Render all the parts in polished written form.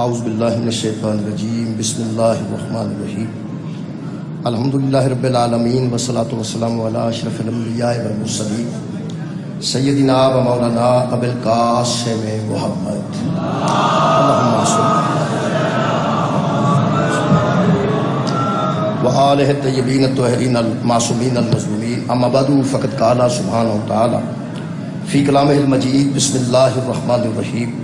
اعوذ باللہ من الشیطان الرجیم بسم اللہ الرحمن الرحیم الحمدللہ رب العالمین والصلاة والسلام علی اشرف الانبیاء والمرسلین سیدنا و مولانا ابو القاسم محمد اللہم صل وآلہ الطیبین الطاہرین المعصومین المظلومین اما بعد فقد قال سبحانہ وتعالی فی کلامہ المجید بسم اللہ الرحمن الرحیم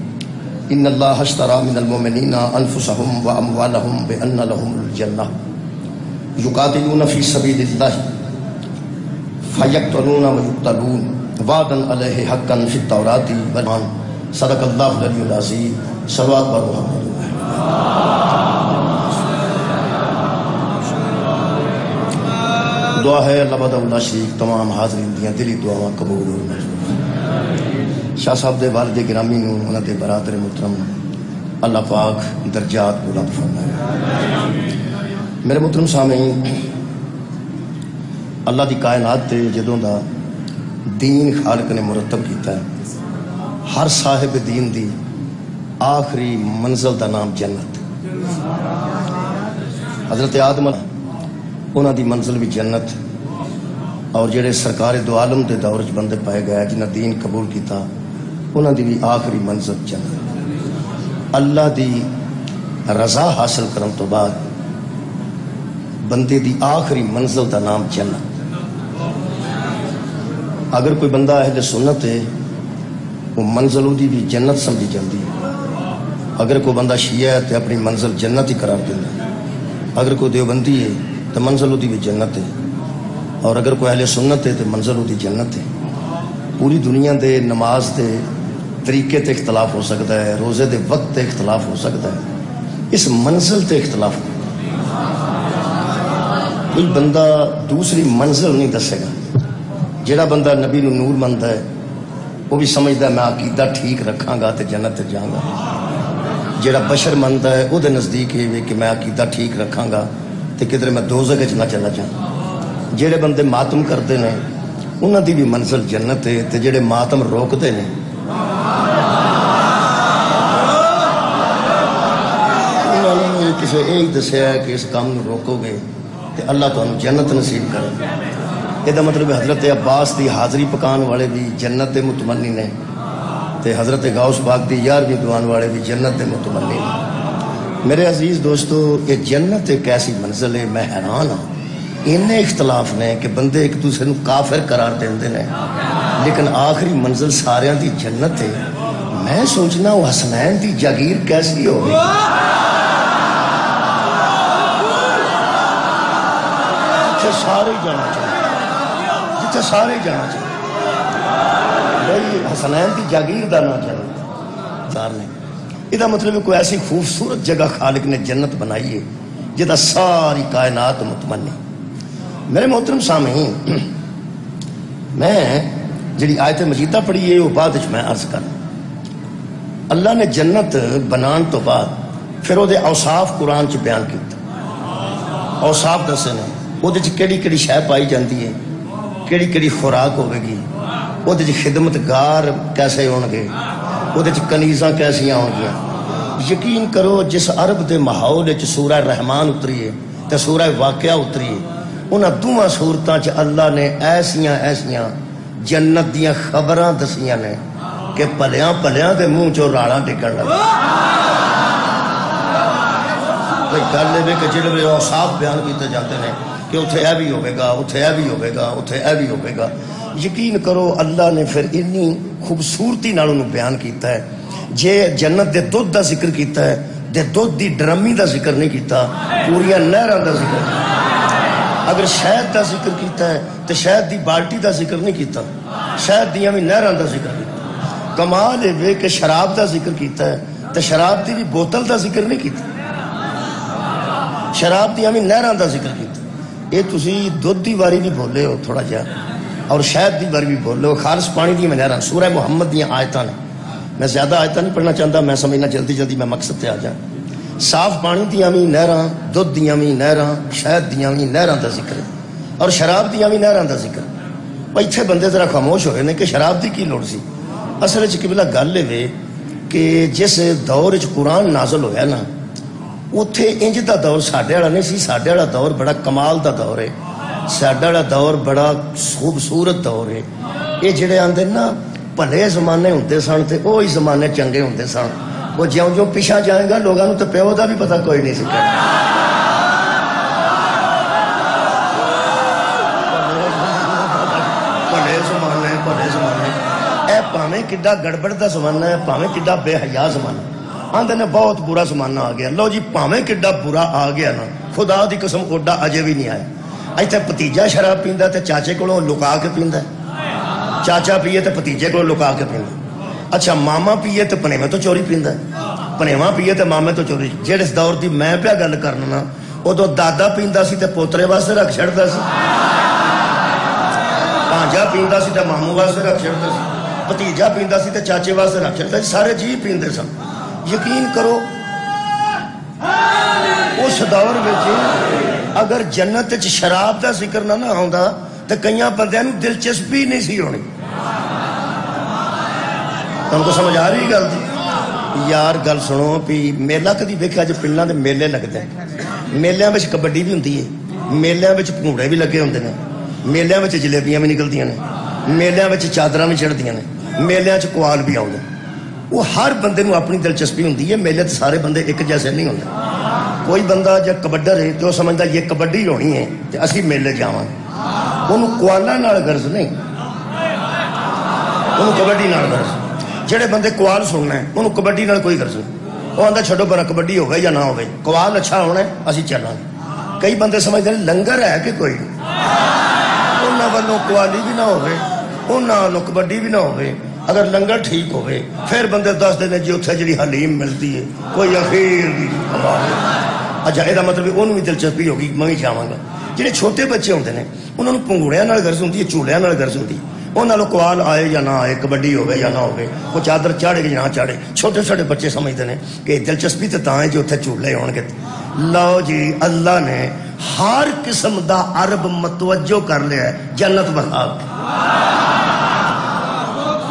ان اللہ اشتری من المؤمنین انفسهم واموالهم بان لهم الجنہ یقاتلون فی سبیل اللہ فیقتلون ویقتلون وعدا علیہ حقا فی التوراۃ والقرآن صدق اللہ العلی العظیم صلوات بر محمد۔ دعا ہے اللہ وحدہ لا شریک تمام حاضرین دیاں دلی دعاواں قبول ہو۔ شاہ صاحب دے والد گرامی نو انہاں دے برادر محترم اللہ پاک درجات بلند فرمائے۔ میرے محترم سامعین، اللہ دی کائنات تے جدوں دا دین خالق نے مرتب کیتا ہے، ہر صاحب دین دی آخری منزل دا نام جنت۔ حضرت آدم انہاں دی منزل بھی جنت، اور جڑے سرکار دو عالم دے دور چ بندے پائے گئے جنہاں دین قبول کیتا انہاں دی بھی آخری منزل جنت۔ اللہ دی رضا حاصل کرن تو بعد بندے دی آخری منزل دا نام جنت۔ اگر کوئی بندہ اہل سنت ہے وہ منزل دی بھی جنت سمجھی جاندی ہے، اگر کوئی بندہ شیعہ ہے تو اپنی منزل جنت ہی قرار دینا ہے، اگر کوئی دیوبندی ہے تو منزل دی بھی جنت ہے، اور اگر کوئی اہل سنت ہے تو منزل دی جنت ہے۔ پوری دنیا دے نماز دے طریقے تے اختلاف ہو سکتا ہے، روزے دے وقت تے اختلاف ہو سکتا ہے، اس منزل تے اختلاف ہو۔ کوئی بندہ دوسری منزل نہیں دسے گا۔ جڑا بندہ نبی نو نور منتا ہے وہ بھی سمجھتا ہے میں عقیدہ ٹھیک رکھاں گا تے جنت تے جاؤں گا۔ جڑا بشر منتا ہے وہ دے نزدیک ہے کہ میں عقیدہ ٹھیک رکھاں گا تے کدھر میں دوزخ وچ نہ چلا جاؤں۔ جڑے بندے ماتم کرتے ہیں انہاں دی بھی منزل جنت ہے، تے جڑے ماتم روکتے ہیں انہوں نے کسی یہی دسیا ہے کہ اس کام نو روکو گے تے اللہ تمہیں جنت نصیب کرے۔ یہ مطلب حضرت عباس دی حاضری پکان والے بھی جنت دے متمنی نے، تے حضرت غوث پاک دی 11ویں دعان والے بھی جنت دے متمنی نے۔ میرے عزیز دوستو، یہ جنت ایک ایسی منزل ہے، میں حیران ہوں انہیں اختلاف نے کہ بندے ایک دوسرے نو کافر قرار دیندے نے، لیکن آخری منزل ساریاں دی جنت ہے۔ میں سوچنا وہ حسنین دی جاگیر کیسی ہوگی؟ جتھے سارے جانا چاہیے، جتھے سارے جانا چاہیے، بھائی حسنین دی جاگیر دا نہ چاہیے۔ یہ مطلب کوئی ایسی خوبصورت جگہ خالق نے جنت بنائی ہے جہاں ساری کائنات متمنی۔ میرے محترم سامعین، میں جڑی آیت مجیدہ پڑھی ہے وہ بعد میں عرض کر، اللہ نے جنت بنان تو بعد پھر وہ اوصاف قرآن چ بیان کیتا، اوصاف دسے نے وہ کیڑی کیڑی شے پائی جاندی ہے، کیڑی کیڑی خوراک ہوے گی، وہ خدمتگار کیسے ہون گے، وہ کنیزاں کیسیاں ہون گیا۔ یقین کرو جس عرب دے ماحول وچ سورہ رحمان اتری ہے تے سورہ واقعہ اتری ہے، انہاں دونوں صورتاں چ اللہ نے ایسیاں ایسیاں جنت دیاں خبراں دسیاں نے کہ پلیاں پلیاں دے منہ چوں راڑاں ڈگن لگ گل ہے کہ جڑے اوصاف بیان کیتے جاتے ہیں کہ اتھے اے بھی ہوے گا، اتھے اے بھی ہوے گا، اتھے اے بھی ہوے گا۔ یقین کرو اللہ نے پھر اتنی خوبصورتی نال انہوں بیان کیتا ہے۔ جے جنت دے دودھ دا ذکر کیتا ہے دے دودھ دی ڈرمی دا ذکر نہیں کیتا، پوریاں نہراں دا ذکر کیتا۔ اگر شہد دا ذکر کیتا ہے تو شہد دی بالٹی دا ذکر نہیں کیتا، شہد دیاں بھی نہراں دا ذکر کیتا۔ کمال ہے کہ شراب دا ذکر کیتا ہے تو شراب دی بھی بوتل دا ذکر نہیں کیتا، شراب دیاں بھی نہراں دا ذکر کیتا۔ یہ تسی دودھ دی واری بھی بولے ہو تھوڑا جہا، اور شہد دی باری بھی بولو، خالص پانی دی میں نہراں۔ سورہ محمد دیاں آیتاں نے، میں زیادہ آیتاں نہیں پڑھنا چاہتا، میں سمجھنا جلدی جلدی میں مقصد تے آ جائیں۔ صاف پانی دیاں بھی نہراں، دودھ دیاں بھی نہراں، شہد دیاں بھی نہراں دا ذکر ہے، اور شراب دیاں بھی نہراں دا ذکر۔ اتھے بندے ذرا خاموش ہوئے نے کہ شراب دی کی لوڑ سی۔ اصل وچ قبلہ گل ہے کہ جس دور قرآن نازل ہویا نا اتھے انج دا دور ساڈے والا نہیں سی. ساڈے والا دور بڑا کمال دا دور ہے. ساڈا والا دور بڑا خوبصورت دور ہے. یہ جڑے آندے نا بھلے زمانے ہوندے سن تے وہی زمانے چنگے ہوندے سن. وہ جیوں جیوں پیچھا جائے گا لوگوں تو پیو دا بھی پتہ کوئی نہیں سکتا. پاویں کڈا گڑبڑ دا زمانہ ہے, پاویں کڈا بے حیا زمانہ. آندے نے بہت برا زمانہ آ گیا. لو جی پاویں کڈا برا آ گیا نا, خدا دی قسم اوڈا اجے بھی نہیں آیا. ایتھے بھتیجا شراب پیندا تے چاچے کولوں لکا کے پیندا, چاچا پیے تے بھتیجے کولوں لکا کے پیندا. اچھا ماما پیے تے پنیویں تو چوری پیندا, پنیواں پیے تے مامے تو چوری. جس دور دی میں پیا گل کرنا نا ادو دادا پیندا سی تے پوترے واسطے رکھ چھڑدا سی, بھانجا پیندا سی تے ماموں واسطے رکھ چھڑدا سی, بھتیجا پیندا سی تے چاچے واسطے رکھ چھڑدا سی. سارے جی پیندے سن. یقین کرو اس دور وچ اگر جنت وچ شراب دا ذکر نہ ہوندا تے کئیاں بندیاں نوں دلچسپی نہیں سی ہونی. تم کو سمجھ آ رہی گل دی یار؟ گل سنو بھی میلہ کدی ویکھیا جو پنڈاں دے میلے لگدے, میلیاں وچ کبڈی بھی ہوندی ہے, میلیاں وچ پھونگڑے بھی لگے ہوندے نے, میلیاں وچ جلیبیاں بھی نکلدیاں نے, میلیاں وچ چادراں بھی چڑھدیاں نے, میلیاں وچ کوال بھی آؤندے. وہ ہر بندے نوں اپنی دلچسپی ہوندی ہے. میلے تے سارے بندے ایک جیسے نہیں ہوندے. کوئی بندہ جب کبڈر ہے تو سمجھدا یہ کبڈی ہونی ہے تے اسی میلے جاواں. اونوں کوالاں نال غرض نہیں, اونوں کبڈی نال غرض. جڑے بندے کوال سننا ہے انہوں کبڈی نال کوئی غرض نہیں. وہ آندا چھڈو پرا کبڈی ہوے یا نہ ہوے, کوال اچھا ہونا ہے اسی چلاں. کئی بندے سمجھتے ہیں لنگر ہے کہ کوئی انہاں والوں کوالی بھی نہ ہوے, انہاں والوں کبڈی بھی نہ ہوے. اگر لنگر ٹھیک ہوے پھر بندے دسدے نے جی اتھے جڑی حلیم ملتی ہے کوئی اخیر بھی. اچھا یہ مطلب انہوں بھی دلچسپی ہوگی میں بھی جاواں گا. جڑے چھوٹے بچے ہوندے نے انہوں نے پنگوڑیاں نال غرض ہوندی ہے, چولہیاں نال غرض ہوندی ہے. انہوں کوال آئے یا نہ آئے, کبڈی ہوئے یا نہ ہوئے, وہ چادر چاڑے یا نہ چاڑے. چھوٹے چھوٹے بچے سمجھتے ہیں کہ دلچسپی تو تاں ہے جو اتنے چولہے ہون گے. لو جی اللہ نے ہر قسم دا عرب متوجہ کر لیا ہے جنت بخا.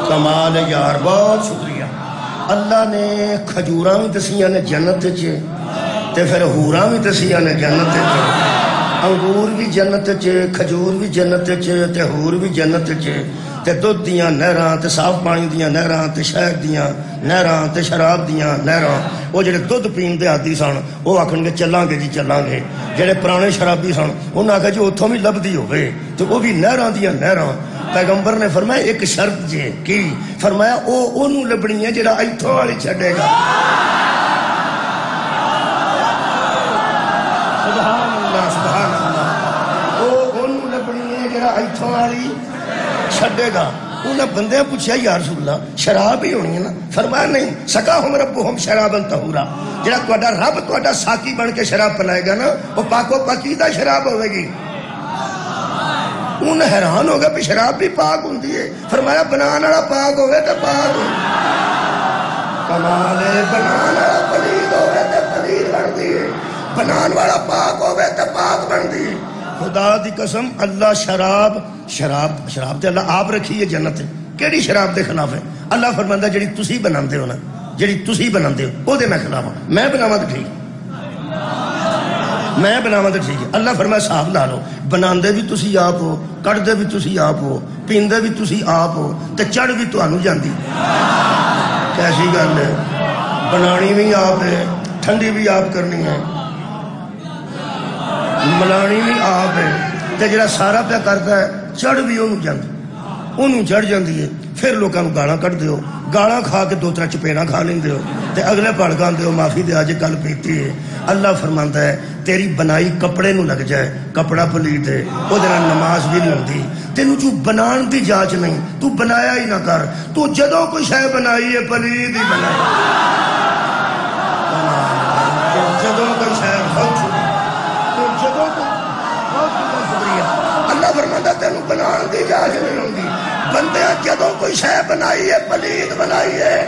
کمال ہے یار, بہت شکریہ. اللہ نے کھجوراں بھی دسیاں نے جنت چ, تے پھر ہوراں بھی دسیاں نے جنت چ. انگور بھی جنت چ, کھجور بھی جنت چ, تے ہور بھی جنت چ, تے دودھ دیاں نہراں, تے صاف پانی دیاں نہراں, تے شہد دیاں نہراں, تے شراب دیاں نہراں. وہ جڑے دودھ پین دے عادی سن وہ آکھن گے چلاں گے جی چلاں گے. جڑے پرانے شرابی سن انہاں آکھیا جی اتھوں بھی لبدی ہوے تے وہ بھی نہراں دیاں نہراں. پیغمبر نے فرمایا ایک شرط جے کی, فرمایا او اونوں لبنی ہے جڑا ایتھوں والی چھڈے گا. سبحان اللہ سبحان اللہ. او اونوں لبنی ہے جڑا ایتھوں والی چھڈے گا. انہاں بندے پوچھا یا رسول اللہ شراب ہی ہونی ہے نا؟ فرمایا نہیں, سقاہم ربہم شرابا طہورا. جڑا تہاڈا رب تہاڈا ساقی بن کے شراب پلائے گا نا وہ پاک و پاکیزہ شراب ہوے گی. انہیں حیران ہو گیا بھی شراب بھی پاک ہوندی ہے. فرمایا بنان والا پاک ہوئے تو پاک ہو. کمال ہے, بنان والا پلید ہوئے تو پلید بندی ہے, بنان والا پاک ہوئے تو پاک بندی. خدا دی قسم اللہ شراب تے اللہ آپ رکھی ہے جنت. کیڑی شراب دے خلاف ہے؟ اللہ فرماندا جڑی تسی بناندے ہو نا, جڑی تسی بناندے ہو او دے میں خلاف ہوں. میں بناواں تے ٹھیک, میں بناواں تے ٹھیک ہے. اللہ فرمایا صاحب لا لو, بناندے بھی تسی آپ ہو, کٹدے بھی تسی آپ ہو, پیندے بھی تسی آپ ہو, تے چڑھ بھی تانوں جاندی. کیسی گل ہے؟ بنانی بھی آپ ہے, ٹھنڈی بھی آپ کرنی ہے, ملانی بھی آپ ہے, تے جڑا سارا پیا کرتا ہے چڑھ بھی انہوں جاندی, انہوں چڑھ جاندی ہے. پھر لوگوں کو گالاں کٹ دیو, گالاں کھا کے دو ترے چپیڑاں کھا لیندے ہو, تے اگلے بھڑکاندے ہو معافی دے اج کل پیتی ہے. اللہ فرماندا ہے تیری بنائی کپڑے نو لگ جائے, کپڑا پلیت ہے, او دے نال نماز بھی نہیں ہوندی. تینوں جو بنان دی جاچ نہیں, تو بنایا ہی نہ کر. تو جدوں کوئی شے بنائی ہے پلیت ہی بنائی. جدوں کوئی شے اللہ فرماندا تینوں بنان دی جاچ نہیں ہوندی. بندے جدوں کوئی شے بنائی ہے پلید بنائی ہے,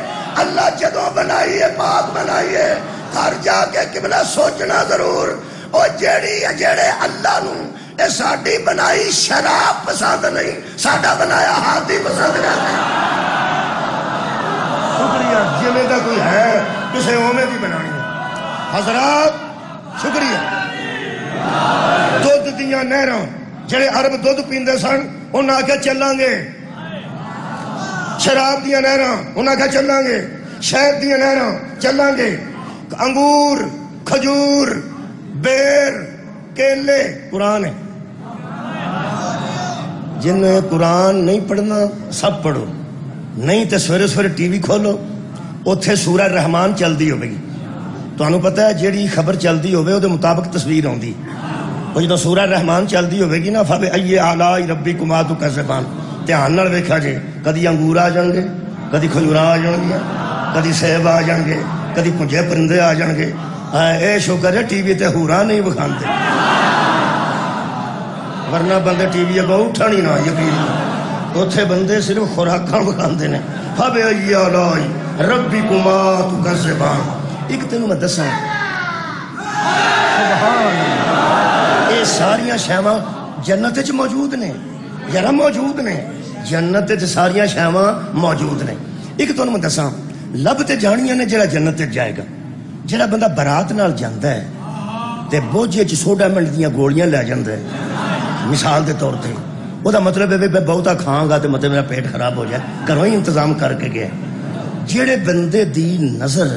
اللہ جدوں بنائی ہے پاک بنائی ہے. گھر جا کے قبلہ سوچنا ضرور, او جڑے اللہ نو اے ساڈی بنائی شراب پسند نہیں, ساڈا بنایا ہاتھی پسند کرتے. شکریہ جویں دا کوئی ہے کسے اوویں دی بنانی ہے۔ حضرات شکریہ۔ دودھ دیاں نہراں جڑے عرب دودھ پیندے سن انہاں آکھیا چلاں گے، شراب دیاں نہراں انہاں آکھیا چلاں گے، شہد دیاں نہراں چلاں گے، انگور، کھجور، بیر، کیلے، قرآن ہے۔ جن نے قرآن نہیں پڑھنا سب پڑھو، نہیں تو سویرے سویرے ٹی وی کھولو، اتھے سورہ رحمان چل دی ہوگی۔ تو انہوں پتہ ہے جیڑی خبر چل دی ہوگی وہ دے مطابق تصویر ہوں دی، وہ جدو سورہ رحمان چل دی ہوگی نا فَبِأَيِّ آلَاءِ رَبِّكُمَا تُكَذِّبَانِ، دھیان نال ویکھا جے، کدی انگور آ جان گے، کدی کھجوراں آ جان گے، کدی سیب آ جان گے، کدی پنجے پرندے آ جان گے۔ اے شکر ہے ٹی وی تے ہوراں نہیں وکھاندے، ورنہ بندے ٹی وی اگوں اٹھن ہی نہ یقین، اوتھے بندے صرف خوراکاں وکھاندے نے۔ فَبِأَيِّ آلَاءِ رَبِّكُمَا تُكَذِّبَانِ۔ ایک تینوں میں دساں، سبحان اللہ، یہ ساریاں شیواں جنت وچ موجود نے، یارا موجود نے، جنت وچ ساریاں شیواں موجود نے۔ ایک تینوں میں دساں، لب تے جانیاں نے جڑا جنت وچ جائے گا، جڑا بندہ برات نال جاندا ہے تے بوجھے چ سوڈا منٹ دیاں گولیاں لے جاندا ہے مثال دے طور تے، وہ دا مطلب ہے میں بہتا کھاں گا تے مطلب میرا پیٹ خراب ہو جائے، گھروں ہی انتظام کر کے گیا۔ جڑے بندے دی نظر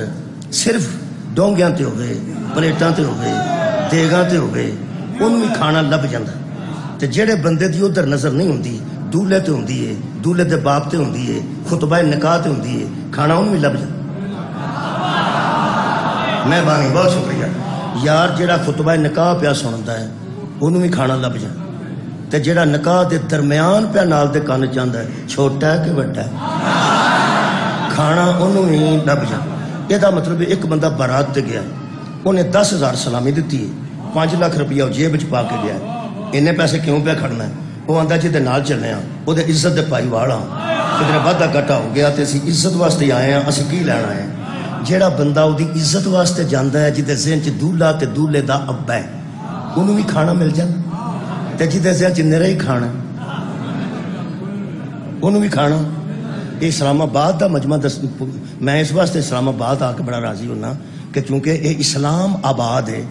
صرف ڈونگیاں تے ہو گئے، پلیٹاں تے ہو گئے، دیگاں تے ہو گئے، انہوں بھی کھانا لب جاندا، تے جڑے بندے دی ادھر نظر نہیں ہوندی، دولے تے ہوندی ہے، دولے دے باپ تے ہوندی ہے، خطبہ نکاح تے ہوندی ہے، کھانا انہوں بھی لب جاندا۔ مہربانی، بہت شکریہ یار۔ جڑا خطبہ نکاح پیا سندا ہے انہوں بھی کھانا لب جاندا، تے جڑا نکاح دے درمیان پیا نال دے کان جاندا ہے چھوٹا ہے کہ بڑا ہے، کھانا انہوں بھی لب جاندا۔ یہ دا مطلب ایک بندہ بارات تے گیا، انہیں 10,000 سلامی دیتی ہے، 5 لاکھ روپیہ جیب وچ پا کے گیا، انہیں پیسے کیوں پہ کھڑنا ہے؟ وہ آندا جی دے نال چلنے ہاں، وہ دے عزت دے پائی والا کدھر وعدہ گھٹا ہو گیا تے اسی عزت واسطے آئے ہیں، اسی کی لینا ہے؟ جیڑا بندہ وہ دی عزت واسطے جاندا ہے جدے ذہن چ دولہا تے دولے دا ابا ہے انہوں بھی کھانا مل جاندا، تے جدے ذہن چ نرا ہی کھانا انہوں بھی کھانا۔ یہ اسلام آباد دا مجمع میں اس واسطے اسلام آباد آ کے بڑا راضی ہونا کہ چونکہ یہ اسلام آباد ہے،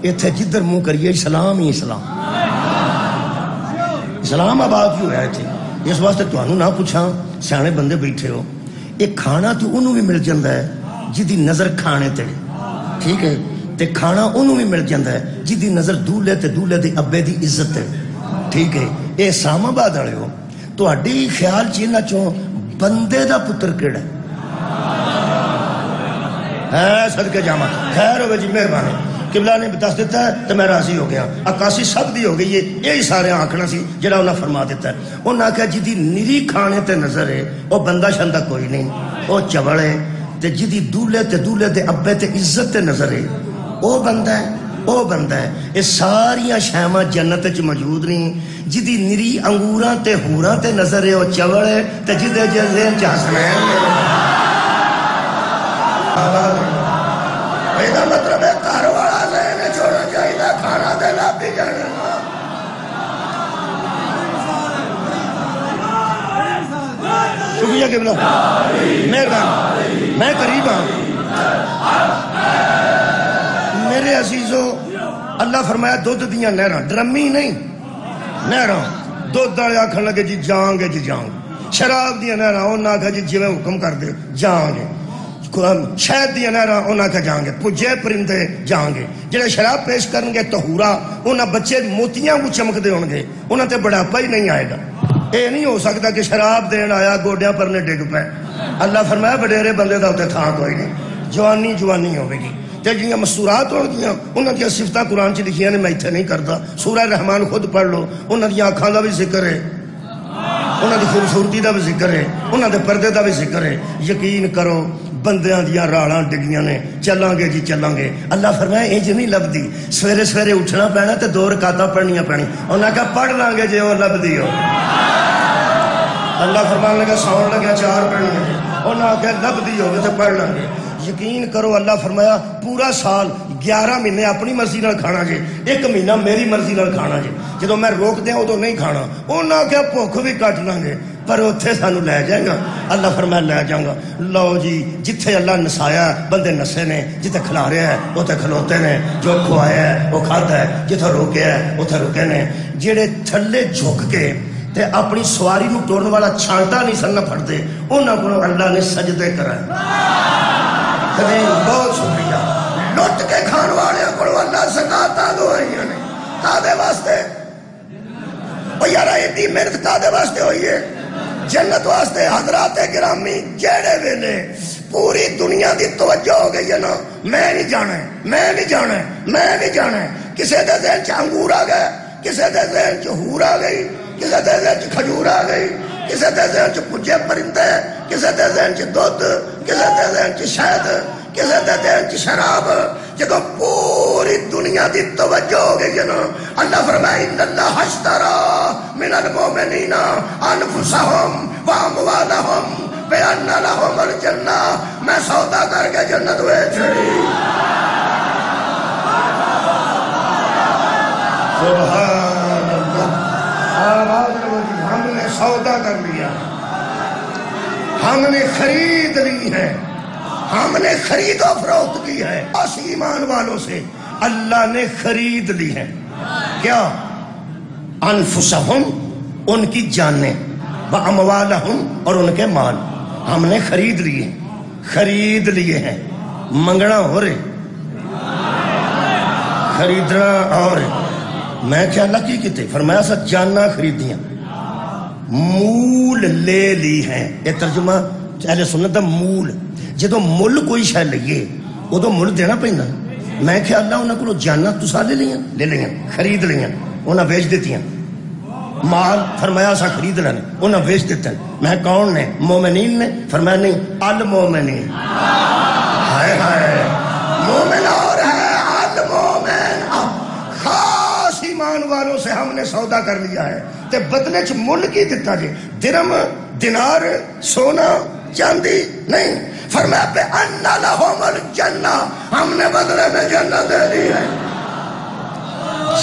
اتنے جدھر منہ کریے اسلام ہی اسلام، اسلام آباد کیوں ہے اتنے؟ اس واسطے تمہیں نہ پوچھا، سیانے بندے بیٹھے ہو، یہ کھانا تو انہوں بھی مل جاتا ہے جدی نظر کھانے تے، ٹھیک ہے، تے کھانا انہوں بھی مل جاتا ہے جدی نظر دولے تے دولے دے ابے دی عزت ہے، ٹھیک ہے۔ یہ اسلام آباد والے ہو، تہاڈی خیال چینا چوں بندے دا پتر کیڑا ہے؟ صدقے جاواں، خیر ہوئے جی، مہربانی، قبلہ نے دس دیتا ہے تو میں راضی ہو گیا، عکاسی سب دی ہو گئی ہے، یہی سارے آنکھنا سی جڑا انہاں فرما دیتا ہے۔ انہاں کہا جدی نری کھانے تے نظر ہے وہ بندہ شندہ کوئی نہیں، وہ چوڑ ہے، تے جدی دولے تے دولے دے ابے تے عزت تے نظر ہے وہ بندہ ہے، وہ بندہ ہے۔ یہ ساریاں شیواں جنت وچ موجود نہیں، جدی نری انگوراں تے ہوراں تے نظر ہے وہ چوڑ ہے، تے جدے ذہن چ حسنین یہ مطلب ہے گھر والا ذہن چھوڑنا چاہیے، کھانا دینا بھی جانا۔ شکریہ قبلہ، مہربانی، میں قریب ہوں۔ میرے عزیزو، اللہ فرمایا دودھ دیاں نہراں، ڈرمی نہیں، نہراں دودھ والے آکھن لگے جی جاؤں گے جی جاؤں گے، شراب دیاں نہراں انہاں آکھا جی جویں حکم کر دے جاؤں گے، شہد دیا نہراں انہاں کا جاؤں گے، پجے پرندے جاؤں گے، جڑے شراب پیش کرن گے طہورا انہاں بچے موتیاں کو چمک دے ہون گے، انہاں تے بڑھاپا ہی نہیں آئے گا۔ اے نہیں ہو سکتا کہ شراب دین آیا گوڈیاں پر نے ڈگ پائے، اللہ فرمایا بڑیرے بندے دا ہوتے تھا کوئی نہیں، جوانی جوانی ہوئے گی۔ تے جنہاں مستورات ہون گیاں انہاں دیا صفتاں قرآن چ لکھیاں نے، میں اتھے نہیں کرتا، سورہ رحمان خود پڑھ لو، انہاں دیا آنکھاں دا بھی ذکر ہے، انہاں دی خوبصورتی دا بھی ذکر ہے، انہاں دے پردے دا بھی ذکر ہے۔ یقین کرو بندیاں دیاں راڑاں ڈگیاں نے، چلیں گے جی چلیں گے۔ اللہ فرمایا انج نہیں لبدی، سویرے سویرے اٹھنا پینا تے 2 رکعتاں پڑھنیاں پڑنی، انہاں کہا پڑھ لیں گے جی وہ لبدی ہو۔ اللہ فرمان لگا ساؤن لگا 4 پڑھنیاں، انہاں کہا لبدی ہو تے پڑھ لیں گے۔ یقین کرو اللہ فرمایا پورا سال 11 مہینے اپنی مرضی نال کھانا جی، 1 مہینہ میری مرضی نال کھانا جی، جدو میں روک دیا ادو نہیں کھانا، انہاں کہا بھوک بھی کٹ لیں گے۔ پر اتنے سانو لے جائے گا. اللہ فرمایا لے جاؤں گا. لو جی جتھے اللہ نسایا بندے نسے نے, جتھے کھلاریا ہے اتنے کھلوتے نے, جو کھوایا ہے وہ کھادا ہے, جتھے روکیا ہے اتنے رکے نے. جہے تھلے جھک کے تے اپنی سواری نو ٹورن والا چھانٹا نہیں سن پھڑتے, انہوں کو اللہ نے سجدے کرائے. بہت شکریہ. لٹ کے کھان والے کو اللہ زکاتاں دوائی نے کادے واسطے, او یار ایڈی محنت کادے واسطے ہوئی ہے؟ جنت واسطے. حضرات گرامی جہڑے ویلے پوری دنیا دی توجہ ہو گئی ہے نا, میں نہیں جانا, میں نہیں جانا, میں نہیں جانا. کسی دے ذہن چ انگور آ گئے, کسی دے ذہن چ ہور آ گئی, کسی دے ذہن چ کھجور آ گئی, کسی دے ذہن چ پجے پرندے, کسی دے ذہن چ دودھ, کسی دے ذہن چ شہد, کسی دے ذہن چ شراب. جدو پوری دنیا دی توجہ ہو گئی ہے نا, اللہ فرمائے ان اللہ اشترى من المؤمنین انفسهم واموالهم بان لهم الجنہ. میں سودا کر کے جنت بیچ رہی. سبحان اللہ. ہم نے سودا کر لیا, ہم نے خرید لی ہے, ہم نے خرید و فروخت کی ہے. اس ایمان والوں سے اللہ نے خرید لی ہے. کیا؟ انفسہم, ان کی جانیں, واموالہم, اور ان کے مال ہم نے خرید لیے, خرید لیے ہیں. منگنا ہو رہے, خریدنا اور میں کیا اللہ کی کتے فرمایا سا جاننا خریدیاں, مول لے لی ہیں. یہ ترجمہ اہل سنت دا مول. جدو مل کوئی شے لئیے ادو مل دینا پہنا. میں کیا اللہ انہوں کو جاننا تسا لے لیاں, خرید لیاں, انہاں بیچ دیتیاں. مال فرمایا سا خرید لینے, انہاں بیچ دیتے ہیں. میں کون نے؟ مومنین نے. فرمایا نہیں, المومنین. ہائے ہائے, مومن اور ہے المومن. خاص ایمان والوں سے ہم نے سودا کر لیا ہے. تے بدلے چ مل کی دیتا جی, درم, دینار, سونا, چاندی نہیں. فرمایا پہ ان لہم الجنہ, ہم نے بدلے میں جنت دے دی ہے.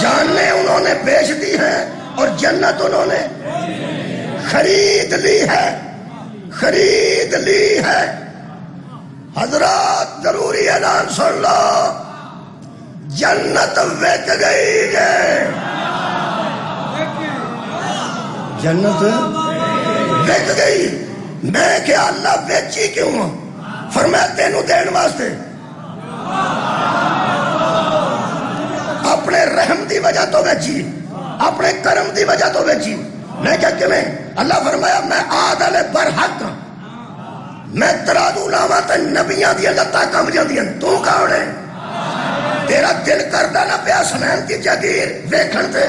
جانیں انہوں نے بیچ دی ہے اور جنت انہوں نے خرید لی ہے, خرید لی ہے. حضرات ضروری اعلان سن لو, جنت وک گئی ہے, جنت وک گئی. میں کہ اللہ بیچی کیوں ہوں؟ فرمایا تینوں دین واسطے, اپنے رحم دی وجہ تو بیچی, اپنے کرم دی وجہ تو بیچی. میں کیا کہ اللہ فرمایا میں عادل برحق, میں ترازو لاواں تے نبیاں دی لتاں کم جاندیاں. تو کون ہے؟ تیرا دل کردہ نہ پیا سنین کی جاگیر ویکھن تے.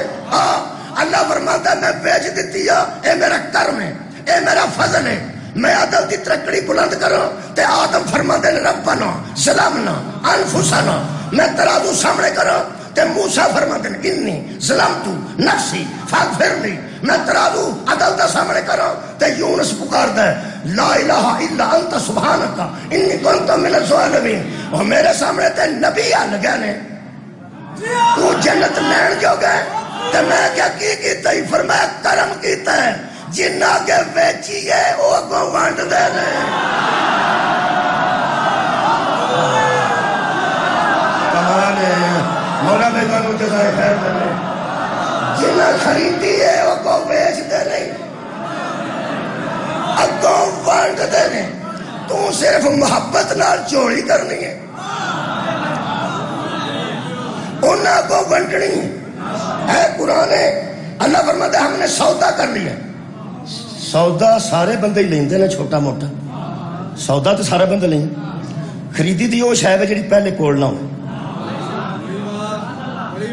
اللہ فرماتا ہے میں بیچ دیتی ہے, اے میرا کرم ہے, اے میرا فضل ہے. میں عدل دی ترکڑی بلند کروں تے آدم فرما دے ربنا ظلمنا انفسنا, میں ترازو سامنے کروں تے موسیٰ فرما دے انی ظلمتو نفسی فاغفر لی. میں ترازو عدل دا سامنے کروں تے یونس پکار دے لا الہ الا انت سبحانکا انی کنت من الظالمین. اور میرے سامنے تے نبی آ لگے نے, تو جنت لین جو گئے تے میں کیا کی کیتا ہی؟ فرمایا کرم کیتا ہے. جنہ کے بیچی ہے وہ اگوں وانٹ دے رہے. کمال ہے, مولا بیگانو جزائے خیر دے. جنہ خریدی ہے وہ اگوں بیچ دے نہیں, اگوں وانٹ دے نہیں. تو صرف محبت نال چوری کرنی ہے, انہاں کو ونڈنی ہے. قرآن ہے, اللہ فرماتا ہے ہم نے سودا کر لیا. سودا سارے بندے ہی لیندے نے, چھوٹا موٹا سودا تو سارے بندے لیں. خریدی دی وہ شاید ہے جڑی پہلے کول نہ ہو,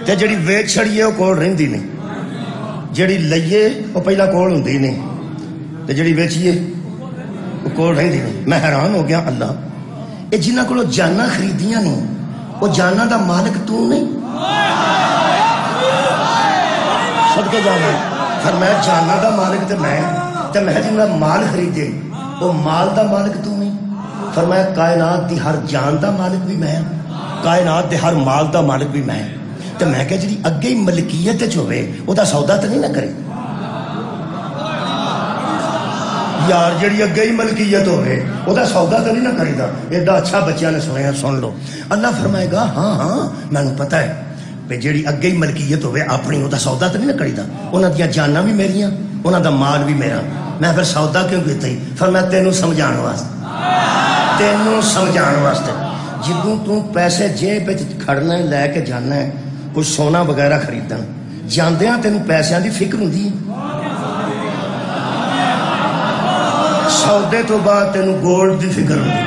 تے جڑی ویچ چھڑیے وہ کول رہندی نہیں, جڑی لئیے وہ پہلا کول ہوندی نہیں, تے جڑی ویچیے وہ کول رہندی نہیں. میں حیران ہو گیا, اللہ یہ جنہ کو جانا خریدیاں نو وہ جانا دا مالک تو نہیں؟ صدقے جانا فرمایا جانا دا مالک تے میں جنہ مال خریدے وہ مال دا مالک تو نہیں. فرمایا کائنات دی ہر جان دا مالک بھی میں, کائنات دے ہر مال دا مالک بھی میں. تو میں کہ جی اگے ہی ملکیت ہوئے وہ دا سودا تو نہیں نہ کرے. یار جڑی اگے ہی ملکیت ہوئے وہ دا سودا تو نہیں نہ کری دا. ایڈا اچھا بچیاں نے سنیا, سن لو. اللہ فرمائے گا ہاں ہاں میں نے پتہ ہے کہ جڑی اگے ہی ملکیت ہوئے اپنی وہ دا سودا تو نہیں نہ کری دا. انہاں دیاں جاناں بھی میریاں, انہاں دا مال بھی میرا. میں پھر سودا کیوں کیتا ہی؟ فرمایا تینوں سمجھان واسطے, تینوں سمجھان واسطے. جدوں تو پیسے جیب وچ کھڑنا ہے لے کے جانا ہے کچھ سونا وغیرہ خریدن, جاندیاں تینوں پیسیاں دی فکر ہوندی ہے. سودے تو بعد تینوں گولڈ دی فکر ہوندی.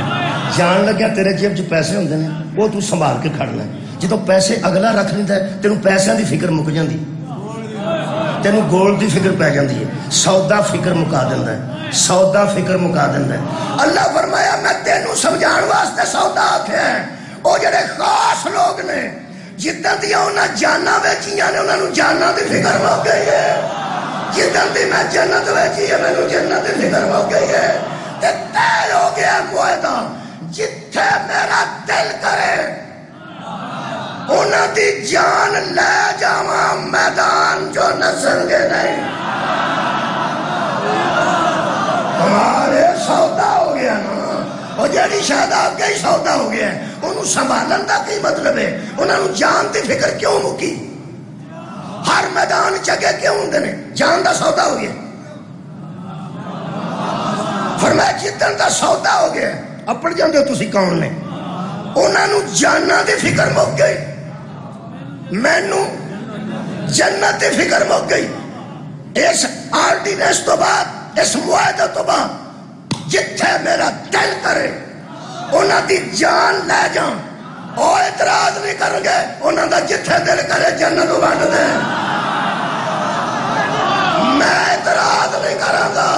جان لگیا تیرے جیب چ پیسے ہوندے نے وہ تو سنبھال کے کھڑنا ہے. جدوں پیسے اگلا رکھ لیندا ہے تینوں پیسیاں دی فکر مک جاندی, تینوں گولڈ دی فکر پی جاندی ہے. سودا فکر مکا دیندا ہے, سودا فکر مکا دیندا ہے. اللہ فرمایا میں تینوں سمجھان واسطے سودا آکھیا ہے. او جڑے خاص لوگ نے جداں دیاں انہاں جاناں ویچیاں نے انہاں نوں جاناں دی فکر مک گئی ہے. جداں دی میں جنت ویچی ہے مینوں جنت دی فکر مک گئی ہے. تے طے ہو گیا قاعدہ جتھے میرا دل کرے انہاں دی جان لے جاواں میدان جو نسن گے نہیں. ہمارے سودا ہو گیا نا. وہ جیڑی شاید آپ کا ہی سودا ہو گیا ہے انہوں سنبھالن دا کی مطلب ہے؟ انہوں جان دی فکر کیوں مکی؟ ہر میدان جگہ کیوں ہوندے نے؟ جان دا سودا ہو گیا. فرمایا جدن دا سودا ہو گیا اپڑ جاندے ہو تسی کون نے. انہوں جاننا دی فکر مک گئی, مینوں جنت دی فکر مک گئی. اس آرڈیننس تو بعد اس معاہدے تو بعد جتھے میرا دل کرے انہاں دی جان لے جان. او اعتراض نہیں کرن گے, انہاں دا جتھے دل کرے جنت ونڈ دے. میں اعتراض نہیں کراں گا,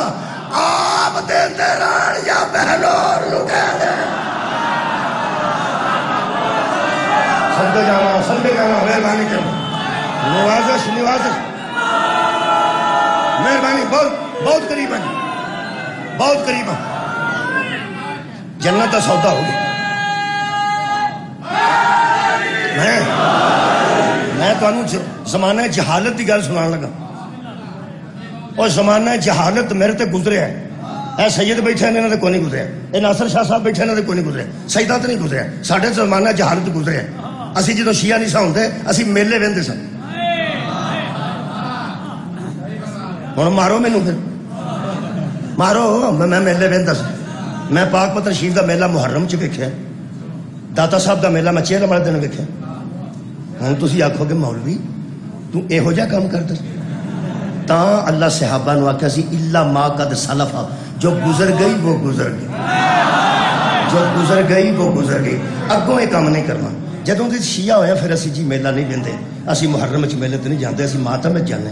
آپ دیندے رہن یا بہلور نو کہہ دے. سمجھے جانا, سمجھے جانا, مہربانی کرو, نوازش نوازش, مہربانی. بہت بہت قریب ہے, بہت قریب ہے. جنت کا سودا ہو گیا. میں تمہیں زمانہ جہالت کی گل سنان لگا. اور زمانہ جہالت میرے تے گزریا ہے. اے سید بیٹھے نے انہوں نے کوئی نہیں گزریا, اے ناصر شاہ صاحب بیٹھے انہوں نے کوئی نہیں گزریا, سیدہ تو نہیں گزریا. ساڈے زمانہ جہالت گزریا. اسی جدوں شیعہ نہیں سا ہوندے اسی میلے وہندے سن. ہن مارو مینوں, پھر مارو. میں میلے وہندا سا. میں پاک پتر شریف دا میلہ محرم چ ویکھیا, داتا صاحب دا میلہ میں چہلم والے دن ویکھیا. ہن تسی آکھو گے مولوی تو یہو جہا کام کردا. تاں اللہ صحابہ نو آکھیا سی الا ما قد سلف, جو گزر گئی وہ گزر گئی, جو گزر گئی وہ گزر گئی. اگوں یہ کام نہیں کرنا. جدوں دی شیعہ ہویا پھر اسی جی میلہ نہیں وہندے, اسی محرم وچ میلے تے نہیں جاندے, اسی ماتم وچ جانے.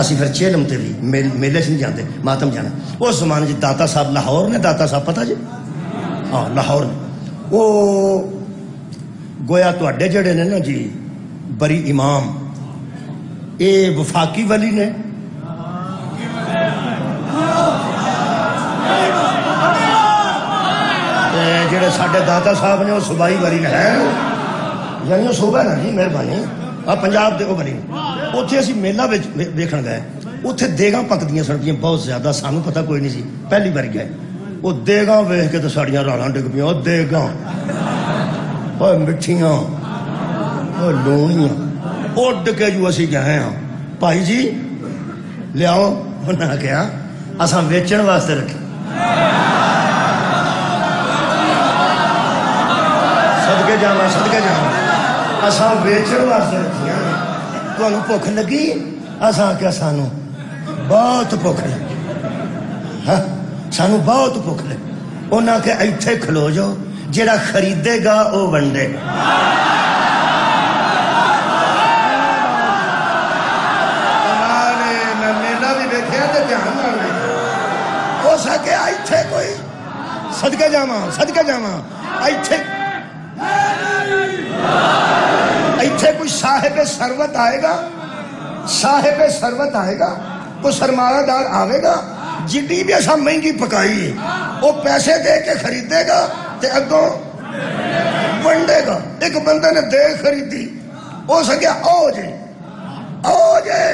اسی پھر چہلم تے بھی میلے سے نہیں جاندے, ماتم جانا. اس زمانے جی داتا صاحب لاہور نے, داتا صاحب پتہ جی, ہاں لاہور نے. وہ گویا تواڈے جڑے نے نا جی بری امام, اے وفاقی ولی نے, جڑے ساڈے داتا صاحب نے وہ صوبائی ولی نے, ہے یعنی وہ صوبہ نا جی, مہربانی. پنجاب دے وہ ولی نے. اتنے اسی میلہ ویکھن گئے, اتنے دیگاں پکدیاں سڑکیاں بہت زیادہ, سانو پتہ کوئی نہیں سی, پہلی بار گئے. وہ دیگاں ویکھ کے تو ساڑیاں رالاں ڈگ پیاں. وہ دیگاں اوے مٹھیاں, اوے لونیاں, اڈ کے جو اسی گئے ہاں بھائی جی لیاؤ. انہاں نے کہا اساں ویچن واسطے رکھے. صدقے جاواں, صدقے جاواں, اساں ویچن واسطے رکھیاں. تمہیں بھوک لگی؟ اساں کیا سانو بہت بھوک لگی, سانو بہت بھوک لگی. انہاں کہ ایتھے کھلو جاؤ, جڑا خریدے گا وہ ونڈے گا. میں میلہ بھی ویکھیا تے دھیان نال ویکھیا. ہو سکے ایتھے کوئی, صدقے جاواں, صدقے جاواں, ایتھے ایتھے کوئی صاحب ثروت آئے گا, صاحب ثروت آئے گا, کوئی سرمایہ دار آئے گا, جتنی بھی ایسا مہنگی پکائی وہ پیسے دے کے خریدے گا تے اگوں ونڈے گا. ایک بندے نے دیگ خریدی, ہو سکیا او جے, او جے,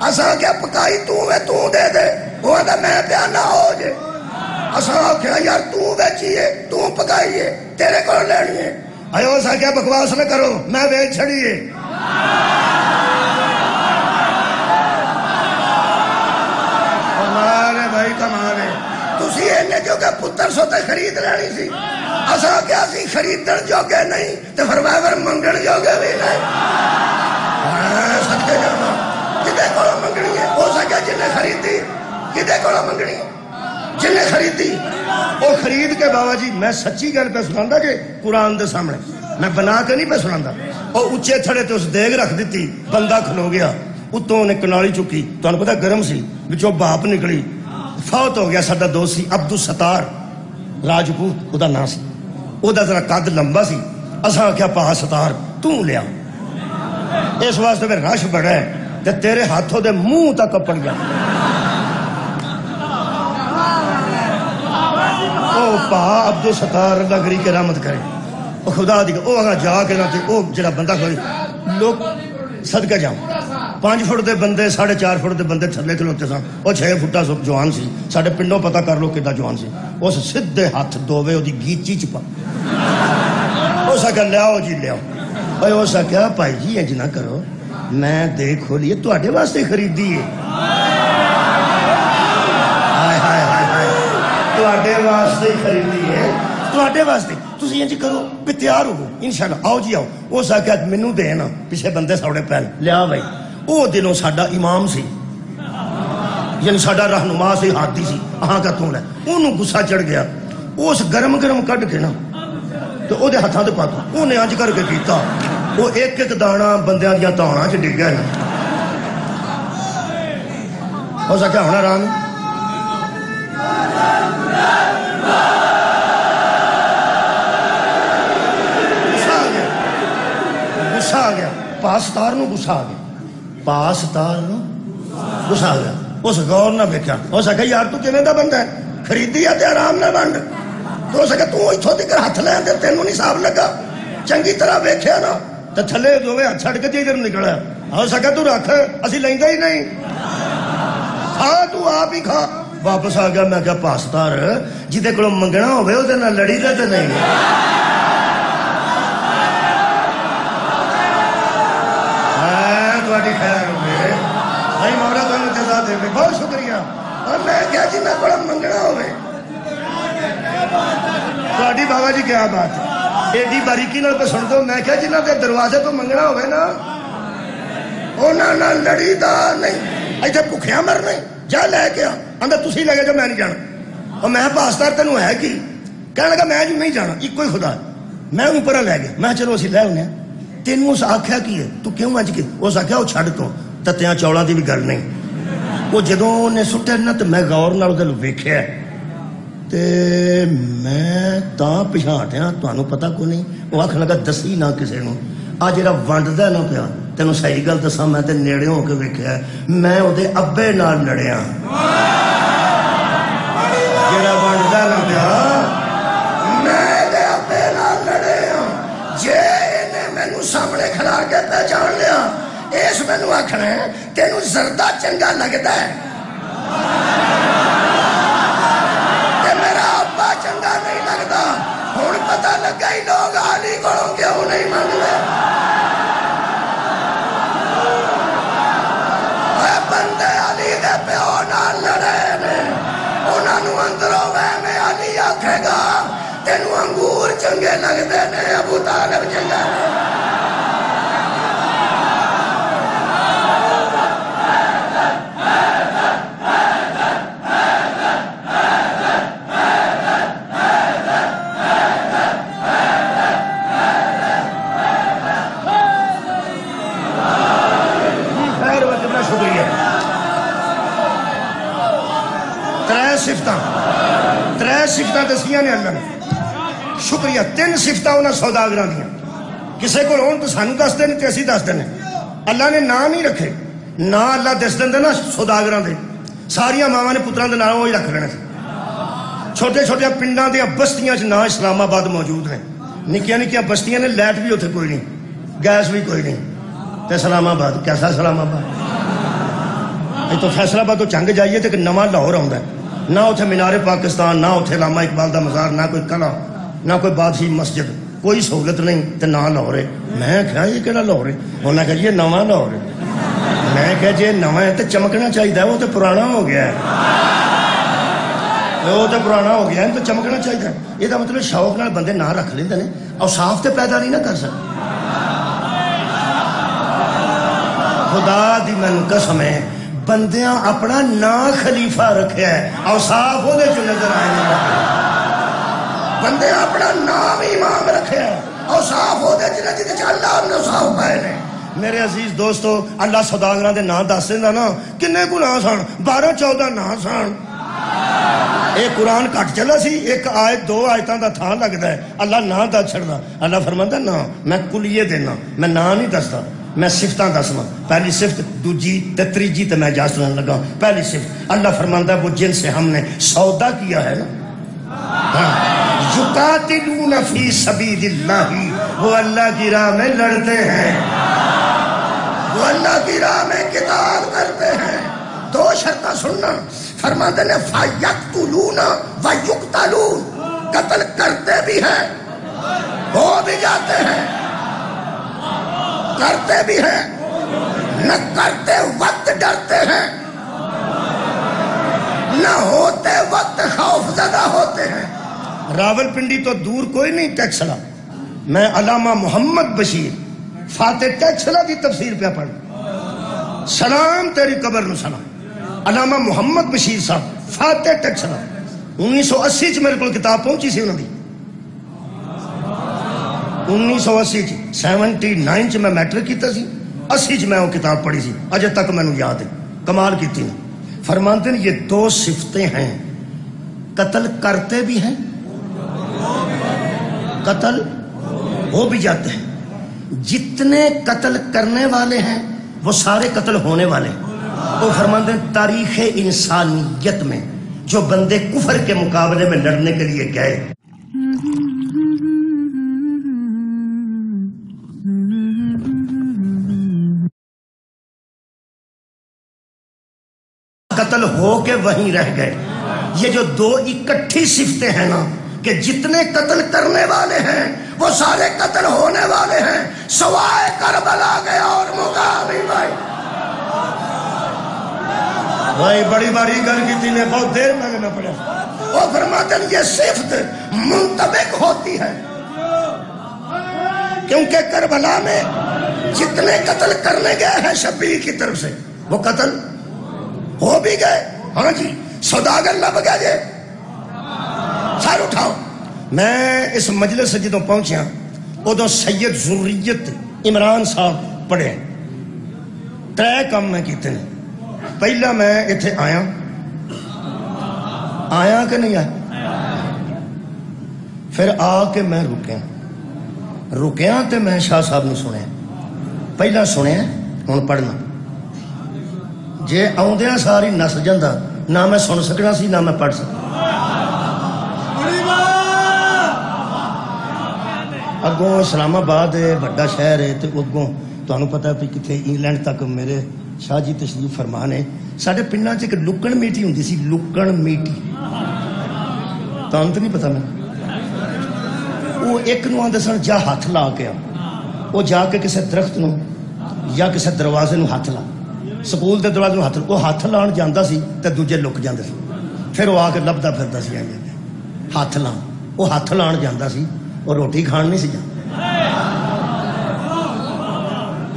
اساں کیا پکائی تو دے دے, وہ آتا میں پیا نہ ہو جے اساں آکھیا یار تو بیچیے تو پکائیے تیرے کو لینی ہے ایو سا کیا بکواس نہ کرو میں بیچ چھڑیے کمال ہے بھائی کمال ہے تسی اینے جو کہ پتر سو تے خرید لینی سی اساں کیا سی خریدن جوگے نہیں تے فرمایا پھر منگن جوگے بھی نہیں صدقے جانا کدے کولوں منگنی ہے ہو سکیا جن نے خریدی کدے کولوں منگنی ہے جن نے خریدی وہ خرید کے بابا جی میں سچی گل پہ سناندا کہ قرآن دے سامنے میں بنا کے نہیں پہ سناندا وہ اچھے تھڑے تے اس دیگ رکھ دیتی بندہ کھلو گیا اتوں نے کنالی چکی تو پتا گرم سی بچوں باپ نکلی فوت ہو گیا ساڈا دوست سی عبد الستار راجپوت دا نام سی او دا ذرا قد لمبا سی اساں آکھیا پا ستار تو لیا اس واسطے پھر رش بڑا ہے تے تیرے ہاتھوں دے منہ تک کپڑ گیا او پا عبد الستار لگری کے رحمت کرے او خدا دی او اگا جا کے نہ تے او جڑا بندہ کھڑی لوگ صدقہ جاؤ 5 فٹ دے بندے 4.5 فٹ دے بندے تھلے کھلوتے سن وہ 6 فٹا جوان سی ساڈے پنڈوں پتہ کر لو کدا جوان سی اس سیدھے ہاتھ دووے اودی گیچی چ پا اس آکھیا لیاؤ جی لیاؤ اوے اس آکھیا بھائی جی انج نہ کرو میں دیکھ کھولی ہے تواڈے واسطے خریدی ہے ہائے ہائے ہائے ہائے تواڈے واسطے خریدی ہے تواڈے واسطے تسی انج کرو کہ تیار ہو انشاءاللہ آؤ جی آؤ اس آکھیا مینوں دے نا پیچھے بندے سوڑے پہن لیا بھائی او دنوں ساڈا امام سی یعنی ساڈا رہنما سی ہاتھی سی ہاں کا تو لے اونوں غصہ چڑھ گیا اس گرم گرم کڈ کے نا تو او دے ہتھاں تے پاتا اونے انج کر کے کیتا وہ ایک ایک دانا بندیاں دیاں تاڑاں چ ڈگ گیا نا ہو سکیا ہونا رام غصہ آ گیا پاسدار نو غصہ آ گیا پاسدار نو غصہ آ گیا اس غور نہ ویکھیا ہو سکیا یار تو کیویں دا بندہ ہے خریدی ہے تے آرام نہ بنڈ تو سکیا تو ایتھوں تک ہاتھ لے تے تینوں نہیں صاف لگا چنگی طرح ویکھیا نا تے تھلے دوویں ہاتھ چھڑ کے تے ادھر نکلیا ہو سکیا تو رکھ اسی لیندا ہی نہیں کھا تو آپ ہی کھا واپس آ گیا میں کہا پاسدار جدے کولوں منگنا ہوے او دے نال لڑی دے تے نہیں تواڈی خیر ہوے بھائی مولا تانوں جزا دے بہت شکریہ اور میں کیا جنہ کو منگنا ہوے تواڈی بابا جی کیا بات ہے ایڈی باریکی نال سن دو میں کیا جنہ دے دروازے تو منگنا ہوے نا انہاں نال لڑی دا نہیں ایتھے بھکھیاں مر نہیں جا لے کے آندا تسی لے کے میں نہیں جانا اور میں پاسدار تینوں ہے کی کہنے لگا میں جو نہیں جانا ایک کوئی خدا میں اوپر لے گیا میں چلو اسی لے آنے تینوں اس آکھیا کی ہے تو کیوں اج کے اس آکھیا وہ چھڑ تو تتیاں چوڑاں دی بھی گل نہیں وہ جدوں نے سٹے نا تے میں غور نال گل ویکھیا تے میں تاں پچھاں ہٹیا تانوں پتہ کو نہیں وہ آکھن لگا دسی نہ کسے نوں آ جڑا ونڈدا نہ پیا تینوں صحیح گل دساں میں تے نیڑے ہو کے ویکھیا میں اودے ابے نال لڑیا جڑا ونڈدا نہ پیا میں تے ابے نال لڑیا جے نے مینوں سامنے کھڑا کے پہچان لیا اس مینوں آکھنا ہے تینوں زردہ چنگا لگدا ہے تے میرا ابا چنگا نہیں لگدا ہن پتہ لگا ہی لوگ علی کولوں کیوں نہیں منگدے اے بندے علی دے پیو نال لڑے نے انہاں نوں اندروں میں علی آکھے گا تینوں انگور چنگے لگدے نے ابو طالب چنگا ترے صفتاں دسیاں نے اللہ نے شکریہ 3 صفتاں انہاں سوداگراں دیاں کسے کول ہون تو سانوں دس دین تے اسی دس دینے اللہ نے نام نہیں رکھے نا اللہ دس دیندے نا سوداگراں دے ساریاں ماواں نے پتراں دے نام وہی رکھ لینے چھوٹے چھوٹے پنڈاں دے بستیاں چ نا اسلام آباد موجود ہیں نکیاں نکیاں بستیاں نے لائٹ بھی اوتھے کوئی نہیں گیس بھی کوئی نہیں تے اسلام آباد کیسا اسلام آباد تو فیصلہ آباد تو چنگ جائیے تو ایک نواں لاہور آتا ہے، نہ اتنے مینار پاکستان، نہ اتنے علامہ اقبال دا مزار، نہ کوئی کلا، نہ کوئی بادشاہی مسجد، کوئی سہولت نہیں، تو نہ لاہور ہے۔ میں کہا یہ کہڑا لاہور ہے؟ انہوں نے کہا یہ نواں لاہور ہے۔ میں کہا جی نواں ہے تو چمکنا چاہیے، وہ تو پرانا ہو گیا ہے، وہ تو پرانا ہو گیا ہے تو چمکنا چاہیے۔ یہ مطلب شوق نال بندے نہ رکھ لیندے نے اور صاف تے پیدا نہیں نہ کر سکتے۔ خدا دی مینوں قسم ہے بندیاں اپنا نا خلیفہ رکھیا ہے اور صاف وہ جو نظر آئے نہیں بندے اپنا نام امام رکھیا ہے اور صاف وہ جنہیں جنہیں اللہ نے صاف پائے نے۔ میرے عزیز دوستو اللہ سوداگراں دے نام دس دیندا نا کنے گناہ سن، 12-14 نام سن۔ اے قرآن کٹ چلا سی، ایک آیت 2 آیتاں دا تھان لگدا ہے، اللہ نام دا چھڑدا۔ اللہ فرماندا نا میں کلیے دینا، میں نام نہیں دسدا، میں صفتاں دسنا۔ پہلی صفت، دوجی تے تریجی تے میں اجازت لینے لگا۔ پہلی صفت اللہ فرماندا وہ جن سے ہم نے سودا کیا ہے نا، یقاتلون فی سبیل اللہ، وہ اللہ کی راہ میں لڑتے ہیں، وہ اللہ کی راہ میں قتال کرتے ہیں۔ 2 شرطیں سننا، فرماتے ہیں فَيَقْتُلُونَ وَيُقْتَلُونَ، قتل کرتے بھی ہیں ہو بھی جاتے ہیں، کرتے بھی ہیں، نہ کرتے وقت ڈرتے ہیں، نہ ہوتے وقت خوف زدہ ہوتے ہیں۔ راول پنڈی تو دور کوئی نہیں ٹیکسلا، میں علامہ محمد بشیر فاتح ٹیکسلا کی تفسیر پہ پڑھ، سلام تیری قبر نو سلام، علامہ محمد بشیر صاحب فاتح ٹیکسلا۔ 1980 میرے کو کتاب پہنچی سی انہوں نے، 1980 79 میں میٹرک کیتا سی، 80 میں وہ کتاب پڑھی سی، اجے تک میں یاد ہے، کمال کی تھی۔ فرماتے ہیں یہ 2 صفتیں ہیں، قتل کرتے بھی ہیں، قتل ہو بھی جاتے ہیں۔ جتنے قتل کرنے والے ہیں وہ سارے قتل ہونے والے ہیں۔ وہ فرماتے ہیں تاریخ انسانیت میں جو بندے کفر کے مقابلے میں لڑنے کے لیے گئے، قتل ہو کے وہیں رہ گئے۔ یہ جو 2 اکٹھی صفتیں ہیں نا کہ جتنے قتل کرنے والے ہیں وہ سارے قتل ہونے والے ہیں، سوائے کربلا گیا اور مقابل بھائی بڑی بڑی گل کی تھی نے، بہت دیر میں نہ پڑھا۔ وہ فرماتے ہیں یہ صفت منطبق ہوتی ہے کیونکہ کربلا میں جتنے قتل کرنے گئے ہیں شبیر کی طرف سے وہ قتل ہو بھی گئے۔ ہاں جی سوداگر لب گئے، سر اٹھاؤ۔ میں اس مجلس سے جدوں پہنچیا ادو سید ذریت عمران صاحب پڑھے، 3 کام میں کیتے ہیں۔ پہلا میں اتنے آیا کہ نہیں آیا، پھر آ کے میں رکیا تے میں شاہ صاحب نے سنیا، پہلا سنیا ہوں پڑھنا، جے آدھا ساری نس جاندہ نہ میں سن سکنا سی نہ میں پڑھ سکتا۔ اگوں اسلام آباد ہے بڑا شہر ہے، تو اگوں تمہیں پتا ہے کتنے انگلینڈ تک میرے شاہ جی تشریف فرمان ہے۔ سارے پنڈا چ ایک لکن میٹی ہوتی سی، لکن میٹی، تمہیں تو نہیں پتا میں، وہ ایک نو آدھے سن جا ہاتھ لا کے آ، وہ جا کے کسی درخت نو یا کسی دروازے نو ہاتھ لا، سکول دے دروازے نو ہاتھ، وہ ہاتھ لان جانا سی تو دوجے لک جاندے سی، پھر وہ آ کے لبدا پھردا سی ہاتھ لان، وہ ہاتھ لان جانا سی، وہ روٹی کھان نہیں سی جانا،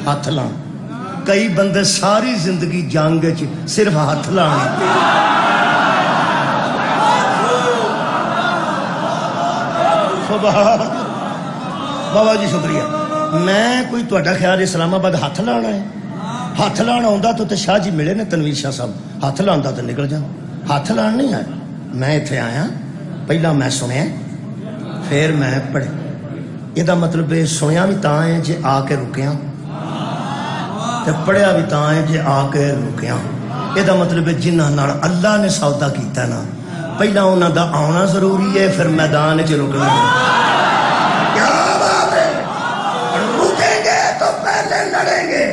ہاتھ لان۔ کئی بندے ساری زندگی جنگ صرف ہاتھ لانے، بابا جی شکریہ۔ میں کوئی تہاڈا خیال اسلام آباد ہاتھ لانا ہے؟ ہاتھ لان آؤں تو شاہ جی ملے نے تنویر شاہ صاحب، ہاتھ لانا تو نکل جا، ہاتھ لان نہیں آیا۔ میں اتنے آیا، پہلا میں سنیا پھر میں پڑھے، یہ مطلب سنیا بھی تاں ہے جے آ کے رکیا، تے پڑھیا بھی تاں ہے جے آ کے رکیا۔ یہ مطلب جنہاں نال اللہ نے سودا کیتا نا، پہلا انہاں دا آنا ضروری ہے، پھر میدان چ رکنا۔ کیا بات ہے، رکیں گے تو پہلے لڑیں گے،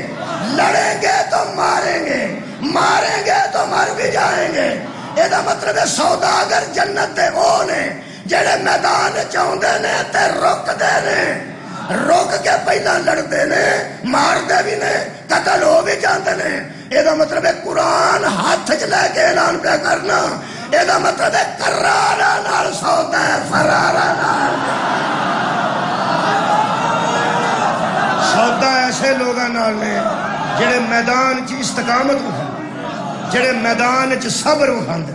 لڑیں گے تو ماریں گے، ماریں گے تو مر بھی جائیں گے. یہ مطلب ہے سوداگر جنت دے او نے جڑے میدان چاہتے نے تے رکتے نے, رک کے پہلا لڑتے نے, مارتے بھی نے, قتل ہو بھی جاتے نے. یہ مطلب ہے قرآن ہاتھ چ لے کے اعلان پہ کرنا. یہ مطلب ہے کرارا نال سودا ہے, فرارا نال سودا. ایسے لوگاں نال نے جڑے میدان چ استقامت اٹھاندے, جڑے میدان چ صبر اٹھاندے.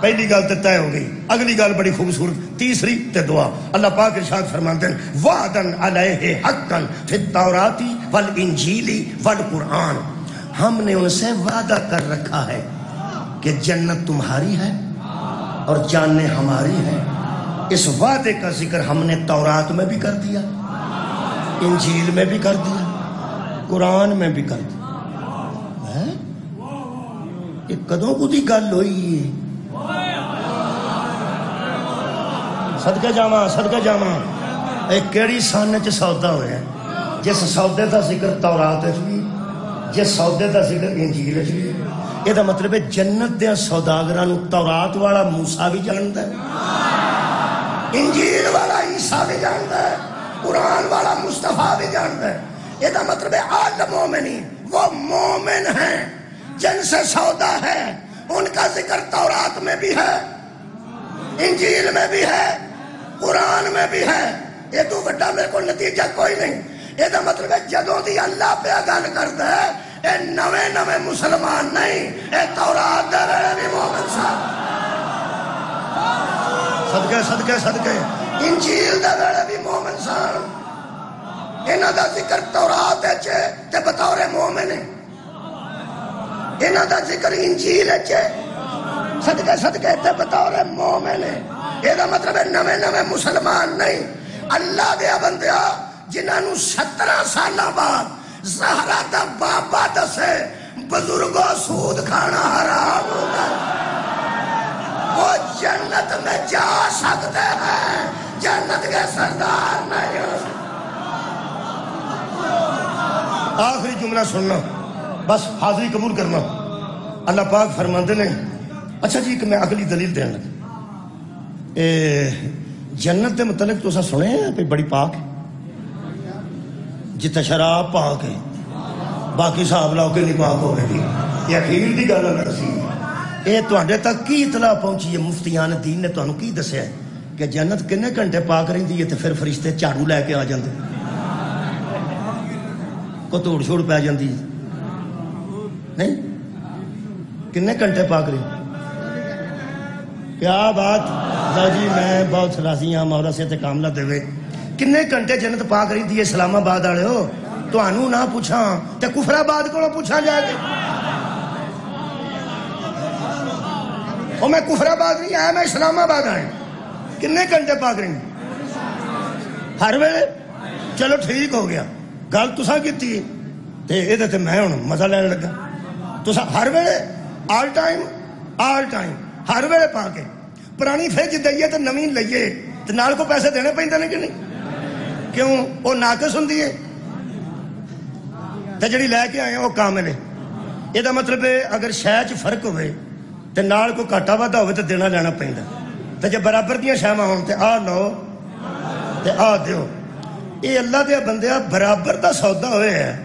پہلی گل تے طے ہو گئی. اگلی گل بڑی خوبصورت, تیسری تے دعا. اللہ پاک ارشاد فرماتے ہیں وعدن علیہ حقا فی التوراۃ والانجیل والقرآن. ہم نے ان سے وعدہ کر رکھا ہے کہ جنت تمہاری ہے اور جانیں ہماری ہے. اس وعدے کا ذکر ہم نے تورات میں بھی کر دیا, انجیل میں بھی کر دیا, قرآن میں بھی کر دیا. یہ کدوں کو دی گل ہوئی ہے؟ صدقے جاواں, صدقے جاواں. ایک کیڑی سن چ سودا ہویا جس سودے دا ذکر تورات وچ بھی, جس سودے دا ذکر انجیل وچ بھی. یہ مطلب ہے جنت دے سوداگراں نو تورات والا موسیٰ بھی جاندا ہے, انجیل والا عیسیٰ بھی جاندا ہے, قرآن والا مصطفیٰ بھی جانتا ہے. یہ مطلب ہے آل مومنین وہ مومن ہیں جن سے سودا ہے. ان کا ذکر تورات میں بھی ہے, انجیل میں بھی ہے, قرآن میں بھی ہے. یہ تو بڑا میرے کو نتیجہ کوئی نہیں. یہ مطلب ہے جدوں دی اللہ پہ گل کردا ہے اے نویں نویں مسلمان نہیں, اے تورات دے ویلے بھی مومن صاحب. صدقے صدقے صدقے. انجیل دے ویلے بھی مومن صاحب. انہاں دا ذکر تورات وچ تے بطور مومن ہے, انہاں دا ذکر انجیل وچ صدقے صدقے تے بطور مومن ہے. یہ مطلب ہے نویں نویں مسلمان نہیں. اللہ دے بندیا جنہاں نو 17 سالاں بعد زہرا دا بابا دسے بزرگوں سود کھانا حرام ہوتا ہے, وہ جنت میں جا سکتے ہیں, جنت کے سردار نہیں ہو سکتے. آخری جملہ سننا, بس حاضری قبول کرنا. اللہ پاک فرماندے نے, اچھا جی کہ میں اگلی دلیل دین لگا. جنت دے متعلق تو سنے ہیں کہ بڑی پاک ہے, جتنا شراب پاک ہے, باقی صاحب لاؤ کے نہیں پاک ہو گئی. یہ اخیر دی گل ہے سی. یہ تواڈے تک کی اطلاع پہنچی ہے؟ مفتیان دین نے تانوں کی دسیا ہے کہ جنت کنے گھنٹے پاک رہندی ہے تے پھر فرشتے جھاڑو لے کے آ جاندے, کو توڑ چھوڑ پی جاندی نہیں؟ کنے گھنٹے پاک رہی؟ کیا بات جی, میں بہت راضی ہاں مولا سے تے کاملہ دے. کنے گھنٹے جنت پاک رہی دی اسلام آباد والے ہو؟ تانوں نہ پوچھاں تے کفر آباد کو پوچھا جائے گا. اور میں کفر آباد نہیں آیا, میں اسلام آباد آیا. کنے گھنٹے پاک رہی ہر ویلے؟ چلو ٹھیک ہو گیا, گل تساں کیتی تے اے تے میں ہن مزہ لین لگا. تساں ہر ویلے آل ٹائم ہر ویلے پا کے پرانی فریج دئیے تے نویں لئیے تے نال کو پیسے دینے پیندے نے کہ نہیں؟ کیوں؟ وہ ناقص ہوندی ہے تے جڑی لے کے آئے وہ کامل ہے. یہ مطلب ہے اگر شے چ فرق ہوئے تے نال کو گھاٹا وادا ہوئے تے دینا لینا پیندا, تے جے برابر دیاں شیواں ہون تے آ لو تے آ دیو. یہ اللہ دے بندیا برابر دا سودا ہوئے ہے.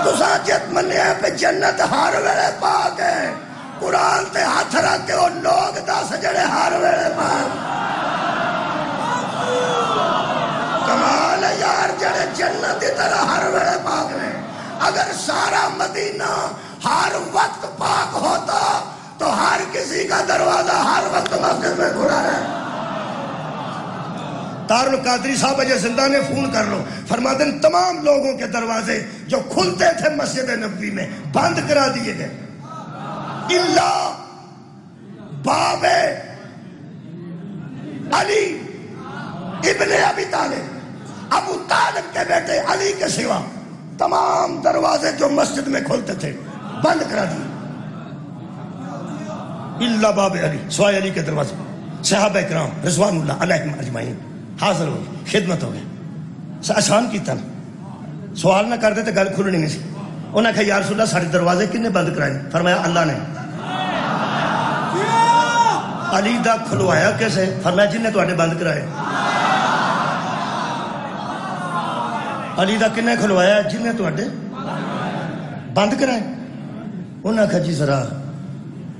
تساں جت منیا پہ جنت ہر ویلے پاک ہے, قرآن تے ہاتھ رکھ کے وہ لوگ دس جڑے ہر ویلے پاک. کمال ہے یار, جڑے جنت کی طرح ہر ویلے پاک نے. اگر سارا مدینہ ہر وقت پاک ہوتا تو ہر کسی کا دروازہ ہر وقت مسجد میں کھلا رہے. تارل قادری صاحب اجے زندہ نے فون کر لو, فرماتے ہیں تمام لوگوں کے دروازے جو کھلتے تھے مسجد نبوی میں بند کرا دیے گئے, اللہ باب علی ابن ابی طالب, ابو طالب کے بیٹے علی کے سوا تمام دروازے جو مسجد میں کھلتے تھے بند کرا دیے. اللہ باب علی, سوائے علی کے دروازے. صحابہ کرام رضوان اللہ علیہم اجمعین حاضر ہو گئے, خدمت ہو گئے. آسان کیتا نا, سوال نہ کرتے تو گل کھلنی نہیں سی. انہیں کہا یا رسول اللہ سارے دروازے کن نے بند کرائے؟ فرمایا اللہ نے۔ علی دا کھلوایا کیسے؟ فرمایا جن نے تواڈے بند کرائے۔ علی دا کن نے کھلوایا؟ جن نے تواڈے بند کرائے۔ انہوں نے کہا جی ذرا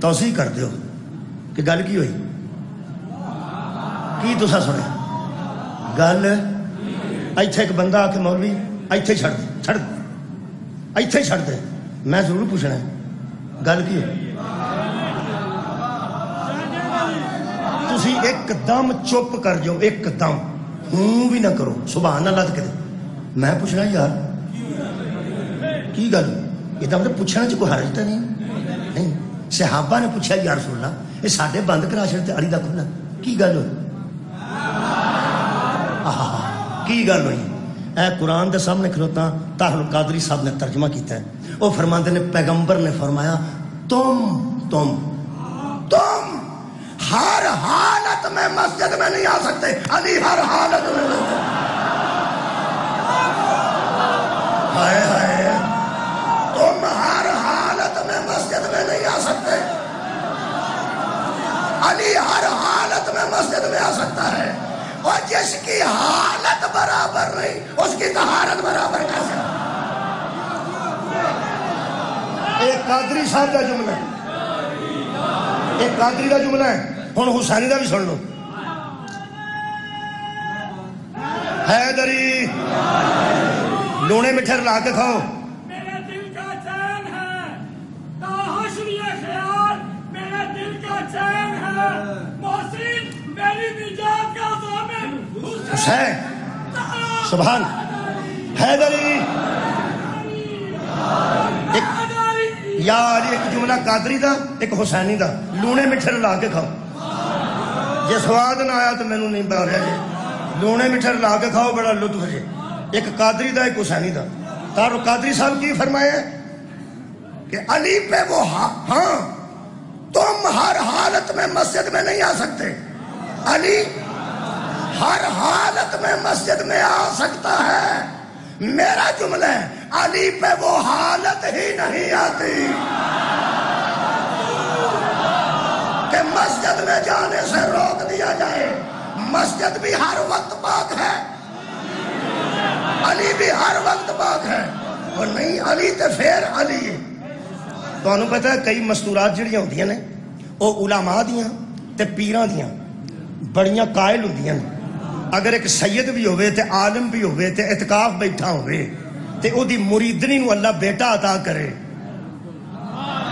توضیح کر دیو کہ گل کی ہوئی، کی تسا سنے؟ گل ایتھے ایک بندہ آ کے مولوی ایتھے چھڑ دے، چھڑ دے، ایتھے چھڑ دے، میں ضرور پوچھنا ہے گل کی ہوئی؟ تسی ایک دم چپ کر جاؤ، ایک دم ہوں بھی نہ کرو، سبحان اللہ کے دے۔ میں پوچھنا یار کی گل؟ یہ تو مطلب پوچھنا چ کوئی حرج تو نہیں۔ صحابہ نے پوچھا یا رسول اللہ یہ ساڈے بند کرا چھڑتے علی دا کھلا، کی گل ہوئی؟ کی گل ہوئی؟ اے قرآن دے سامنے کھلوتا طاہر القادری صاحب نے ترجمہ کیتا ہے، وہ فرماتے نے پیغمبر نے فرمایا تم ہر حالت میں مسجد میں نہیں آ سکتے، علی ہر حالت میں ہائے ہائے تم ہر حالت میں مسجد میں نہیں آ سکتے، علی ہر حالت میں مسجد میں آ سکتا ہے، اور جس کی حالت برابر نہیں اس کی طہارت برابر کیسے؟ ایک قادری صاحب کا جملہ ہے، ایک قادری کا جملہ ہے، ہن حسینی کا بھی سن لو۔ حیدری لونے میٹھے رلا کے کھاؤ، میرے دل کا چین ہے، تاحشر یہ خیال میرے دل کا چین ہے، محسن میری نجات کا ضامن حسین سبحان حیدری۔ یار ایک جملہ قادری دا ایک حسینی دا، لونے میٹھے رلا کے کھاؤ، جے سواد نہ آیا تو مینوں نہیں باریا جی، لونے میٹھے رلا کے کھاؤ بڑا لطف جی۔ ایک قادری دا ایک حسینی دا۔ تارو قادری صاحب کی فرمایا کہ علی پہ وہ ہاں تم ہر حالت میں مسجد میں نہیں آ سکتے، علی ہر حالت میں مسجد میں آ سکتا ہے، میرا جملہ ہے علی پہ وہ حالت ہی نہیں آتی کہ مسجد میں جانے سے روک دیا جائے۔ مسجد بھی ہر وقت پاک ہے، علی بھی ہر وقت پاک ہے، اور نہیں علی تے پھر علی ہے۔ تو انہوں پتہ ہے کئی مستورات جڑیاں ہوندیاں نے وہ علماء دیاں تے پیراں دیاں بڑیاں قائل ہوندیاں نے۔ اگر ایک سید بھی ہوئے تے عالم بھی ہوئے تے اعتکاف بیٹھا ہوئے تے او دی مریدنی نو اللہ بیٹا عطا کرے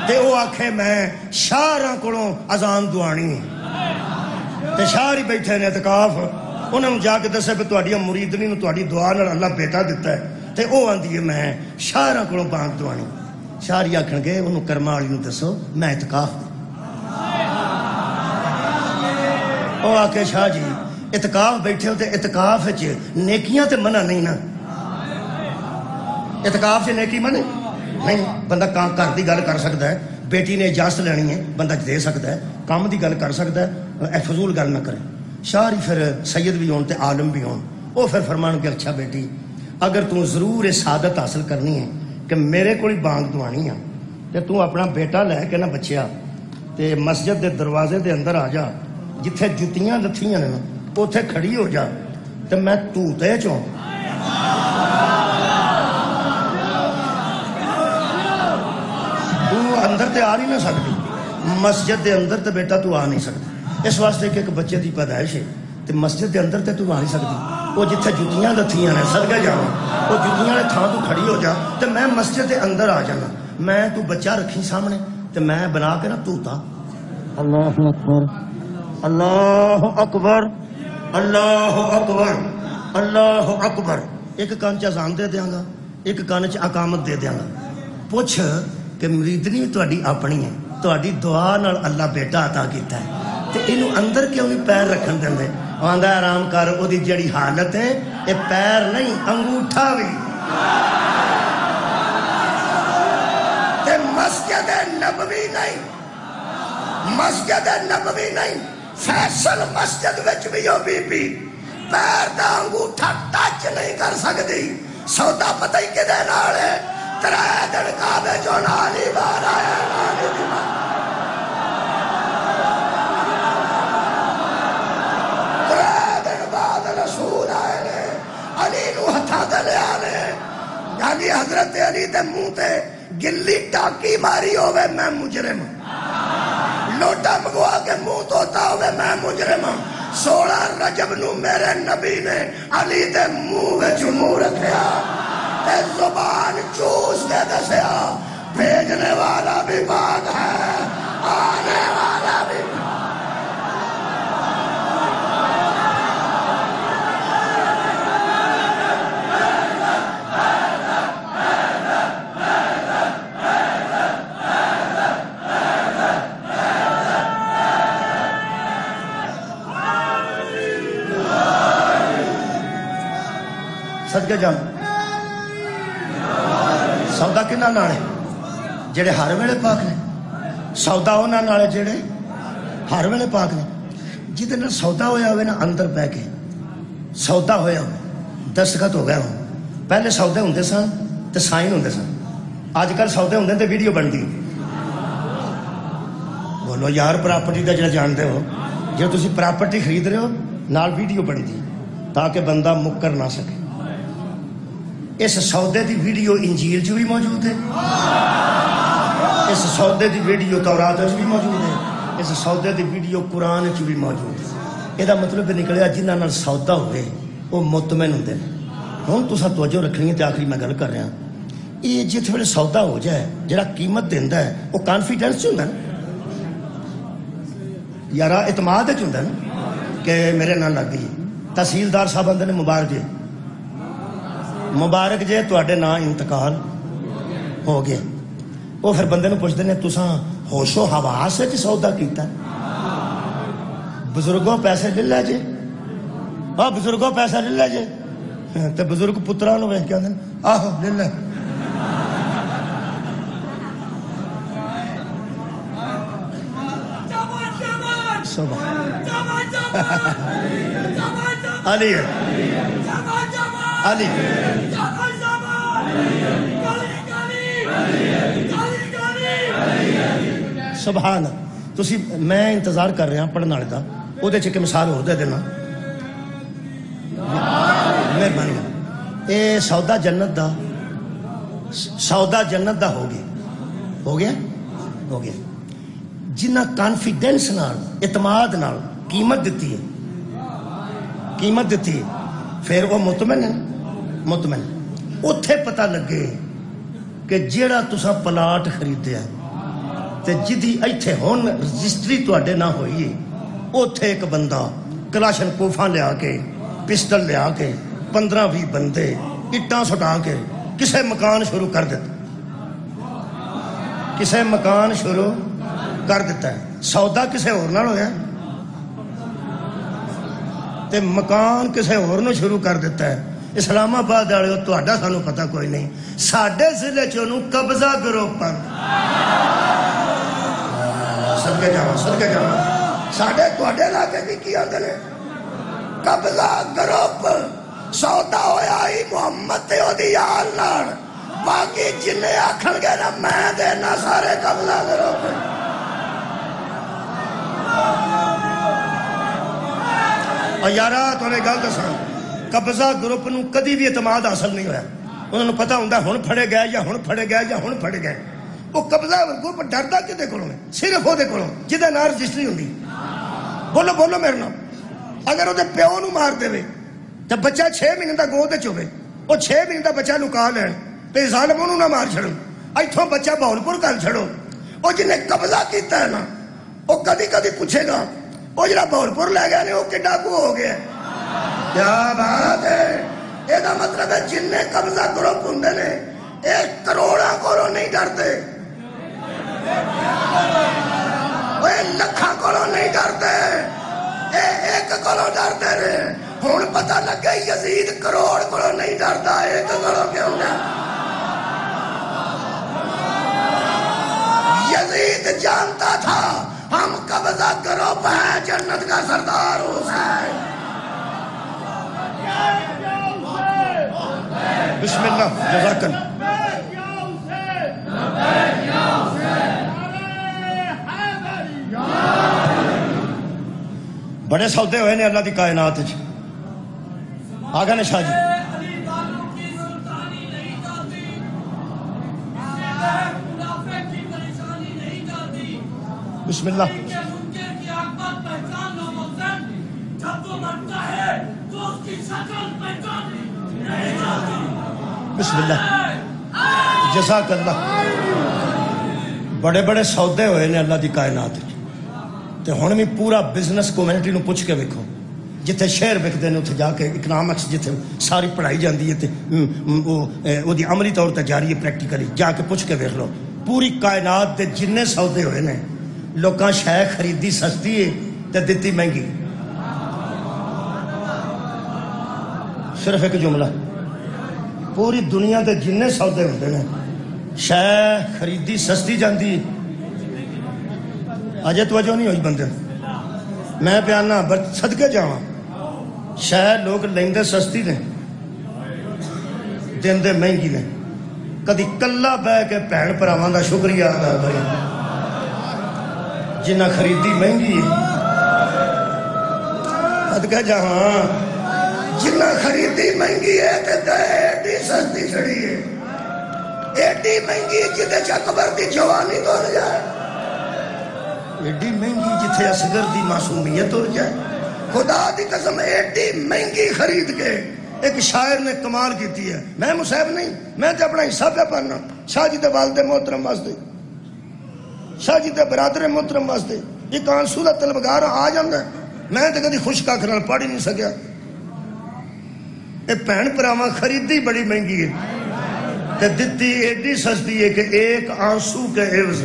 تے او آکھے میں شاہراں کولوں اذان دعانی تے شاہر ہی بیٹھے نے اعتکاف، انہوں نے جا کے دسے کہ تہاڈی مریدنی نو تہاڈی دعا نال اللہ بیٹا دیتا ہے تے او آندی ہے میں شاہراں کولوں بانگ دعانی، شاہر آکھن گے انہوں کرما والی نو دسو میں اعتکاف او آکھے شاہ جی اعتکاف بیٹھے ہو تے اعتکاف وچ نیکیاں تے منع نہیں نا، اعتکاف سے نیکی منع نہیں، بندہ کام گھر دی گل کر سکتا ہے، بیٹی نے اجازت لینی ہے بندہ دے سکتا ہے، کام دی گل کر سکتا ہے، فضول گل نہ کرے۔ شاہ ہی پھر سید بھی ہون تے عالم بھی ہون، وہ پھر فرمان کہ اچھا بیٹی اگر تو ضرور یہ سعادت حاصل کرنی ہے کہ میرے کو بانگ دعانی ہے تے تو اپنا بیٹا لے کے نہ بچیا تے مسجد دے دروازے دے اندر آ جا، جتھے جتیاں لتھیاں نے اوتھے کھڑی ہو جا تے میں توتے چوں تو اندر تے آ نہیں نہ سکتی، مسجد دے اندر تے بیٹا تو آ نہیں سکتی، اس واسطے کہ ایک بچے دی پیدائش ہے تے مسجد دے اندر تے تو آ نہیں سکتی، وہ جتھے جتیاں لتھیاں نے صدقے جاواں وہ جتیاں نے تھاں تو کھڑی ہو جا تے میں مسجد دے اندر آ جانا، میں تو بچہ رکھی سامنے تے میں بنا کے نہ توتا۔ اللہ اکبر اللہ اکبر اللہ اکبر اللہ اکبر، ایک کان چ اذان دے دیاں گا ایک کان چ اقامت دے دیاں گا، پوچھ کہ مریدنی تہاڈی اپنی ہے، تہاڈی دعا نال اللہ بیٹا عطا کیتا ہے تے اینو اندر کیوں نہیں پیر رکھن دیندے؟ آندا آرام کر، او دی جڑی حالت ہے اے پیر نہیں انگوٹھا بھی تے مسجد نبوی نہیں، مسجد نبوی نہیں، فیصل مسجد وچ بھی ہو بی بی پیر دا انگوٹھا ٹچ نہیں کر سکتی، سودا پتہ ہی کدے نال ہے ترے دن کعبے جو نالی بار آیا نالی دی بار ترے دن بعد رسول آئے نے علی نو ہتھا دلے آنے یعنی حضرت علی دے منہ تے گلی ٹاکی ماری ہوئے میں مجرم لوٹا مگوا کے منہ توتا ہوئے میں مجرم 16 رجب نو میرے نبی نے علی دے منہ وچ منہ رکھیا تے زبان چوس کے دسیا بھیجنے والا بھی پاک ہے آنے والا بھی صدقے جان سودا کنہ نالے جڑے ہر ویلے پاک نے سودا انہاں نالے جڑے ہر ویلے پاک نے جدے نال سودا ہویا ہوئے نا اندر بہ کے سودا ہویا ہو دستخط ہو گیا ہو پہلے سودے ہوندے سن تے سائن ہوندے سن آج کل سودے ہوندے تے ویڈیو بنتی بولو یار پراپرٹی دا جڑا جانتے ہو جو تسی پراپرٹی خرید رہے ہو نال ویڈیو بنتی تاکہ بندہ مکر نہ سکے اس سودے دی ویڈیو انجیل جو بھی موجود ہے اس سودے دی ویڈیو تورات جو بھی موجود ہے اس سودے دی ویڈیو قرآن جو بھی موجود ہے یہ مطلب نکلیا جنہاں نال سودا ہوئے وہ مطمئن ہوندے ہوں تساں توجہ رکھنی ہے تے آخری میں گل کر رہا یہ جس ویلے سودا ہو جائے جڑا قیمت دیندا ہے وہ کانفیڈنس ہوندا نا یارا اعتماد ہوندا نا کہ میرے نال لگ گئی تحصیلدار صاحب آندے نے مبارک جی مبارک جے تواڈے نا انتقال ہو گیا وہ پھر بندے نو پوچھتے ہیں تساں ہوش و حواس وچ سودا کیتا بزرگوں پیسے لے لے جے ہاں بزرگوں پیسہ لے لے جے تے بزرگ پتراں نو ویکھ کے آندے آہو لے لے علی علی سبحان تسی میں انتظار کر رہا پڑھنے والے دا وہ ایک مثال ہو دے دینا مہربانی اے سودا جنت دا سودا جنت دا ہو گیا ہو گیا جنہ کانفیڈنس نال اعتماد نال قیمت دیتی ہے پھر وہ مطمئن ہے مطمئن اتھے پتہ لگے کہ جیڑا تسا پلاٹ خریدیا تے جدی ایتھے ہون رجسٹری تواڈے نہ ہوئی اتھے ایک بندہ کلاشن کوفاں لیا کے پسٹل لیا کے 15-20 بندے اٹاں سٹا کے کسے مکان شروع کر دیتا ہے سودا کسے اور نال ہویا تے مکان کسے اور نو شروع کر دیتا ہے اسلام آباد والے تہاڈا سانو پتہ کوئی نہیں ساڈے ضلع چ اونوں قبضہ گروپ پر صدقے جاواں ساڈے تہاڈے علاقے کی آندے نے قبضہ گروپ سودا ہویا ہی محمد تے اودی یار نال باقی جنے آکھن گے نا میں دینا سارے قبضہ گروپ اور یارا تو نے گل دساں قبضہ گروپ نو کدی بھی اعتماد حاصل نہیں ہویا انہوں نے پتہ ہوندا ہن پھڑے گئے وہ قبضہ گروپ ڈردا کدے کولوں ہے صرف وہ دے کولوں جدے نال رجسٹری ہوندی بولو میرے نال اگر وہ پیو نو مار دے تے بچہ 6 مہینے دا گود وچ ہوے وہ 6 مہینے دا بچہ لکا لین تے ظالم انہوں نہ مار چھڑو ایتھوں بچہ بہولپور کر چھڑو وہ جن نے قبضہ کیتا ہے نا وہ کدی کدی پوچھے گا وہ جڑا بہولپور لے گیا نے وہ کڈا کو ہو گیا کیا بات ہے یہ مطلب ہے جن نے قبضہ گروپ ہوندے نے 1 کروڑاں کولوں نہیں ڈرتے وہ لکھاں کولوں نہیں ڈرتے 1 کولوں ڈرتے رہے ہن پتہ لگا یزید کروڑ کولوں نہیں ڈرتا 1 کولوں کیوں ڈرتا یزید جانتا تھا ہم قبضہ گروپ ہیں جنت کا سردار حسین بسم اللہ جزاک اللہ بڑے سودے ہوئے نے اللہ دی کائنات وچ آگا نے شاہ جی بسم اللہ بسم اللہ جزاک اللہ بڑے بڑے سودے ہوئے نے اللہ دی کائنات تے ہن بھی پورا بزنس کمیونٹی نو پوچھ کے ویکھو جتھے شہر وکدے نے اتھے جا کے اکنامکس جتھے ساری پڑھائی جاندی ہے تے او دی عملی طور تے جاری ہے پریکٹیکلی جا کے پوچھ کے ویکھ لو پوری کائنات دے جننے سودے ہوئے نے لوکاں شے خریدی سستی ہے تے دتی مہنگی صرف ایک جملہ پوری دنیا دے جننے سودے ہوندے نے شے خریدی سستی جاندی اجے توجہ نہیں ہوئی بندے میں پیانا صدقے جاواں شے لوگ لیندے سستی نے دیندے مہنگی نے کدی کلا بہ کے بھین بھراواں دا شکریہ ادا کرے جنہ خریدی مہنگی ہے صدقے جاواں جنہ خریدی مہنگی ہے تے دے ایڈی سستی چڑھی ہے ایڈی مہنگی جتے چا قبر دی جوانی تو جائے ایڈی مہنگی جتے اصغر دی معصومیت ہو جائے خدا دی قسم ایڈی مہنگی خرید کے ایک شاعر نے کمال کیتی ہے میں مصیب نہیں میں تے اپنا حصہ پہ پڑھنا شاہ جی دے والد محترم واسطے شاہ جی دے برادر محترم واسطے ایک آنسو دا طلبگار آ جاندا میں تے کدی خوش کاکھ نال پڑھ ہی نہیں سکیا اے بہن پراواں خریدی بڑی مہنگی ہے تے دتی ایڈی سستی ہے کہ ایک آنسو کے عوض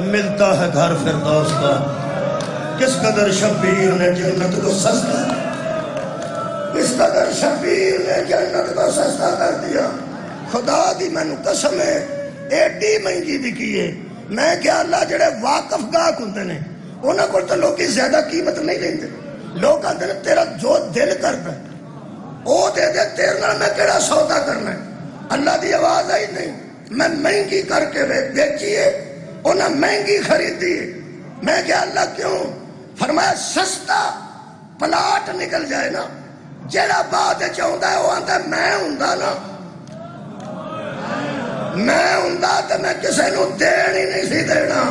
ملتا ہے گھر فردوس کا کس قدر شبیر نے جنت کو سستا کس قدر شبیر نے جنت کو سستا کر دیا خدا دی مینوں قسم ہے ایڈی مہنگی بکی ہے میں کیا اللہ جڑے واقف گاہک ہوندے نے انہاں کول تے لوکی زیادہ قیمت نہیں لیندے لوگ آندے نے تیرا جو دل کردا ہے او دے دے تیرے نال میں کیڑا سودا کرنا ہے اللہ دی آواز آئی نہیں میں مہنگی کر کے بیچی ہے انہاں مہنگی خریدی ہے میں کیا اللہ کیوں فرمایا سستا پلاٹ نکل جائے نا جیڑا بعد چاہندا ہے وہ آندا ہے میں ہوندا نا میں ہوندا تے میں کسے نو دین ہی نہیں سی دینا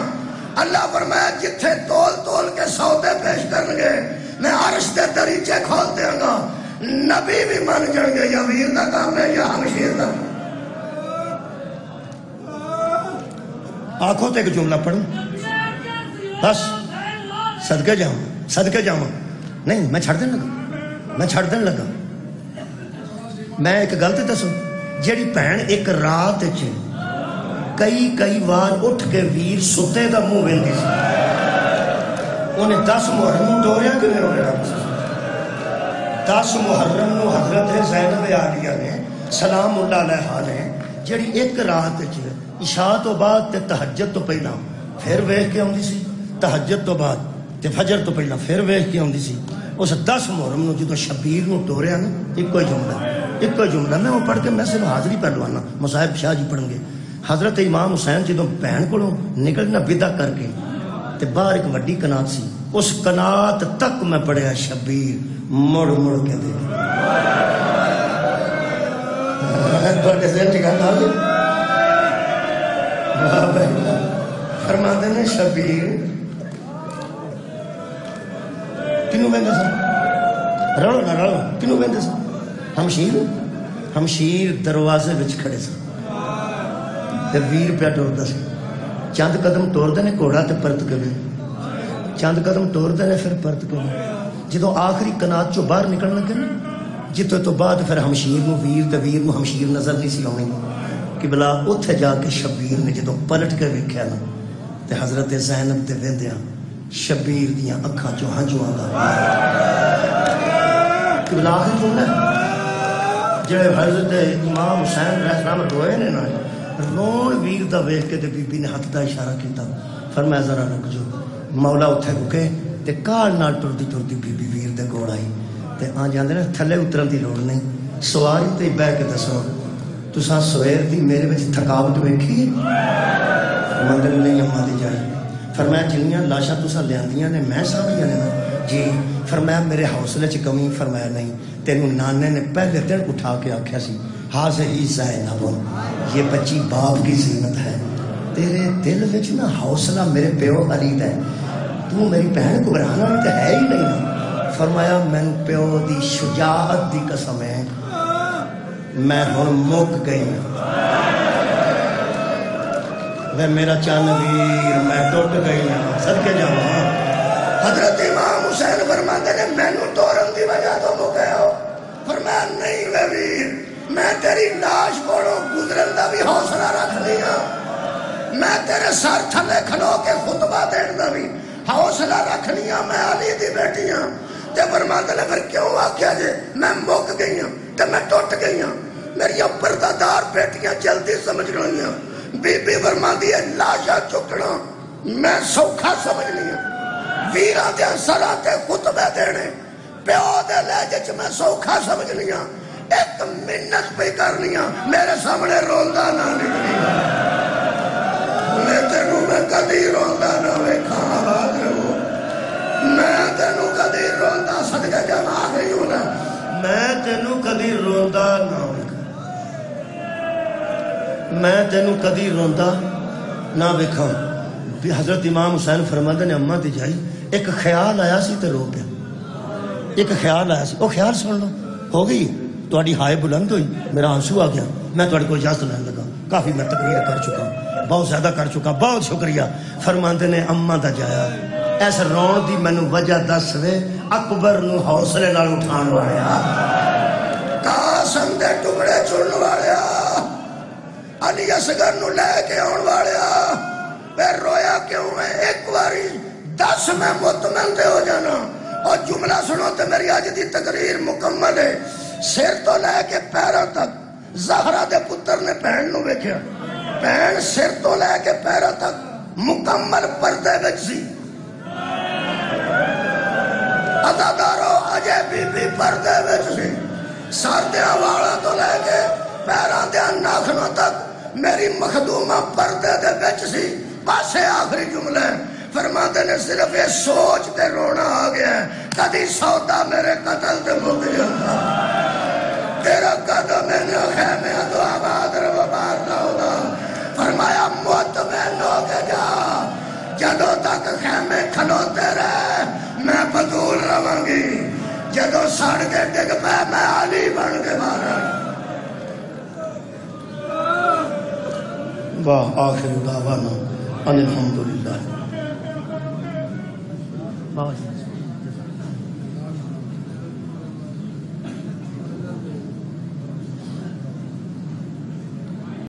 اللہ فرمایا جتھے تول تول کے سودے پیش کرن گے میں عرش دے دریچے کھول دیاں گا نبی بھی من جان گے یا ویر دا کام ہے یا ہمشیر دا آنکھوں تے ایک جملہ پڑھوں بس صدقے جاؤں نہیں میں چھڑ دین لگا میں ایک غلطی دسوں جیڑی بہن ایک رات کئی وار اٹھ کے ویر ستے دا منہ ویندی سی انہیں 10 محرم ٹوریا کیویں ہو رہا 10 محرم نو حضرت زینب عالیہ نے سلام اللہ علیہا نے جیڑی ایک رات عشاء تو بعد تے تہجد تو پہلا پھر ویکھ کے آندی سی تہجد تو بعد تے فجر تو پہلا پھر ویکھ کے آندی سی اس 10 محرم نو جدو شبیر نو ٹوریا نا ایک جملہ میں وہ پڑھ کے میں صرف حاضری پہلوانا مصاحب شاہ جی پڑھیں گے حضرت امام حسین جدو بہن کو نکلنا بدع کر کے تے باہر ایک وڈی کنات سی اس کنات تک میں پڑھیا شبیر مڑ کے دے فرما دینے شبیر کنو بہندے سن رڑو نہ رڑو کنو بہندے سن ہمشیر دروازے بچ کھڑے سن تے ویر پہ ٹوردا سی چند قدم ٹوردے نے گھوڑا تے پرت کے چند قدم ٹوردے نے پھر پرت کے جدو آخری کنات چو باہر نکلن لگے نا جتو تو بعد پھر ہمشیر نو ویر تے ویر نو ہمشیر نظر نہیں سی آنی کہ بلا اتھے جا کے شبیر نے جدو پلٹ کے ویکھیا نا تے حضرت زینب دے ویندیاں شبیر دیاں اکھاں چو ہنجو آندا کہ بلا آخری جملہ جڑے حضرت امام حسین علیہ السلام روئے نے نا رون ویر دا ویکھ کے تے بی بی نے ہاتھ دا اشارہ کیتا فرمایا ذرا رک جو مولا اتھے رکے تے کال نال ٹردی بی بی ویر دے کول آئی تے آ جاندے نے تھلے اترن دی لوڑ نہیں سواری تے بیٹھ کے دسو تساں سویر دی میرے وچ تھکاوٹ ویکھی مندر نہیں اما دی جائی فرمایا جنیاں لاشاں تساں لیاندیاں نے میں سامنے نے جی فرمایا میرے حوصلے چ کمی فرمایا نہیں تینوں نانے نے پہلے دن اٹھا کے آکھیا سی حاضر زینب یہ بچی باپ کی زینت ہے تیرے دل وچ نہ حوصلہ میرے پیو علی دا ہے تو میری بہن کو گھبرانا تو ہے ہی نہیں نا فرمایا میں پیو دی شجاعت دی قسم ہے میں ہن مک گئی میں میرا چانویر میں ٹوٹ گئی صدقے جاواں حضرت امام حسین فرماتے نے مینوں توڑن دی وجہ تو مکیا ہو فرمایا نہیں وے ویر میں تیری لاش کوڑوں گزرن دا بھی حوصلہ رکھ لیا میں تیرے سر تھلے کھلو کے خطبہ دین دا بھی حوصلہ رکھ لیا میں علی دی بیٹی ہاں تے فرماتے نے پھر کیوں آکھیا جے میں مک گئی ہوں تے میں ٹوٹ گئی ہوں میری پردہ دار بیٹیاں جلدی سمجھ رہی ہیں بی بی فرماتی ہے لاشا چکنا میں سوکھا سمجھ لیا ویراں دے سراں تے خطبے دینے پیو دے لہجے چ میں سوکھا سمجھ لیا ایک منت پہ کرنیاں میرے سامنے روندا نہ نکلی میں تینوں میں کدی روندا نہ ویکھاں آباد رہو میں تینوں کدی روندا صدقے جاواں آ گئی ہوں نا میں تینوں کدی روندا نہ ویکھاں میں تینوں کدی روندا نہ ویکھاں حضرت امام حسین فرماندے نے اماں تے جائی ایک خیال آیا سی تے رو پیا ایک خیال آیا سی او خیال سن لو ہو گئی تہاڈی ہائے بلند ہوئی میرا آنسو آ گیا میں تہاڈے کو اجازت لین لگا کافی میں تقریر کر چکا بہت زیادہ کر چکا بہت شکریہ فرماندے نے اماں دا جایا ایس رون دی مینوں وجہ دس وے اکبر نو حوصلے نال اٹھان والا قاسم دے ٹکڑے چڑن والا علی اصغر نو لے کے آن والا پھر رویا کیوں ہے ایک باری 10 میں مطمئن دے ہو جانا اور جملہ سنو تے میری آج دی تقریر مکمل ہے سر تو لے کے پیروں تک زہرا دے پتر نے بہن نو ویکھیا بہن سر تو لے کے پیروں تک مکمل پردے وچ سی عزادارو اجے بی بی پردے وچ سی سردیاں والا تو لے کے پیراں دے ناخنوں تک میری مخدومہ پردے دے وچ سی پاسے آخری جملے فرماتے نے صرف یہ سوچ تے رونا آ گیا ہے کدی سودا میرے قتل تے مک جاتا تیرا قدم میں نے خیمے تو آباد رو بار نہ ہوگا فرمایا مطمئن ہو کے جا جدو تک خیمے کھلوتے رہے میں بطول رواں گی جدو سڑ کے ڈگ پہ میں علی بن کے مارا واہ آخر دعوانا ان الحمدللہ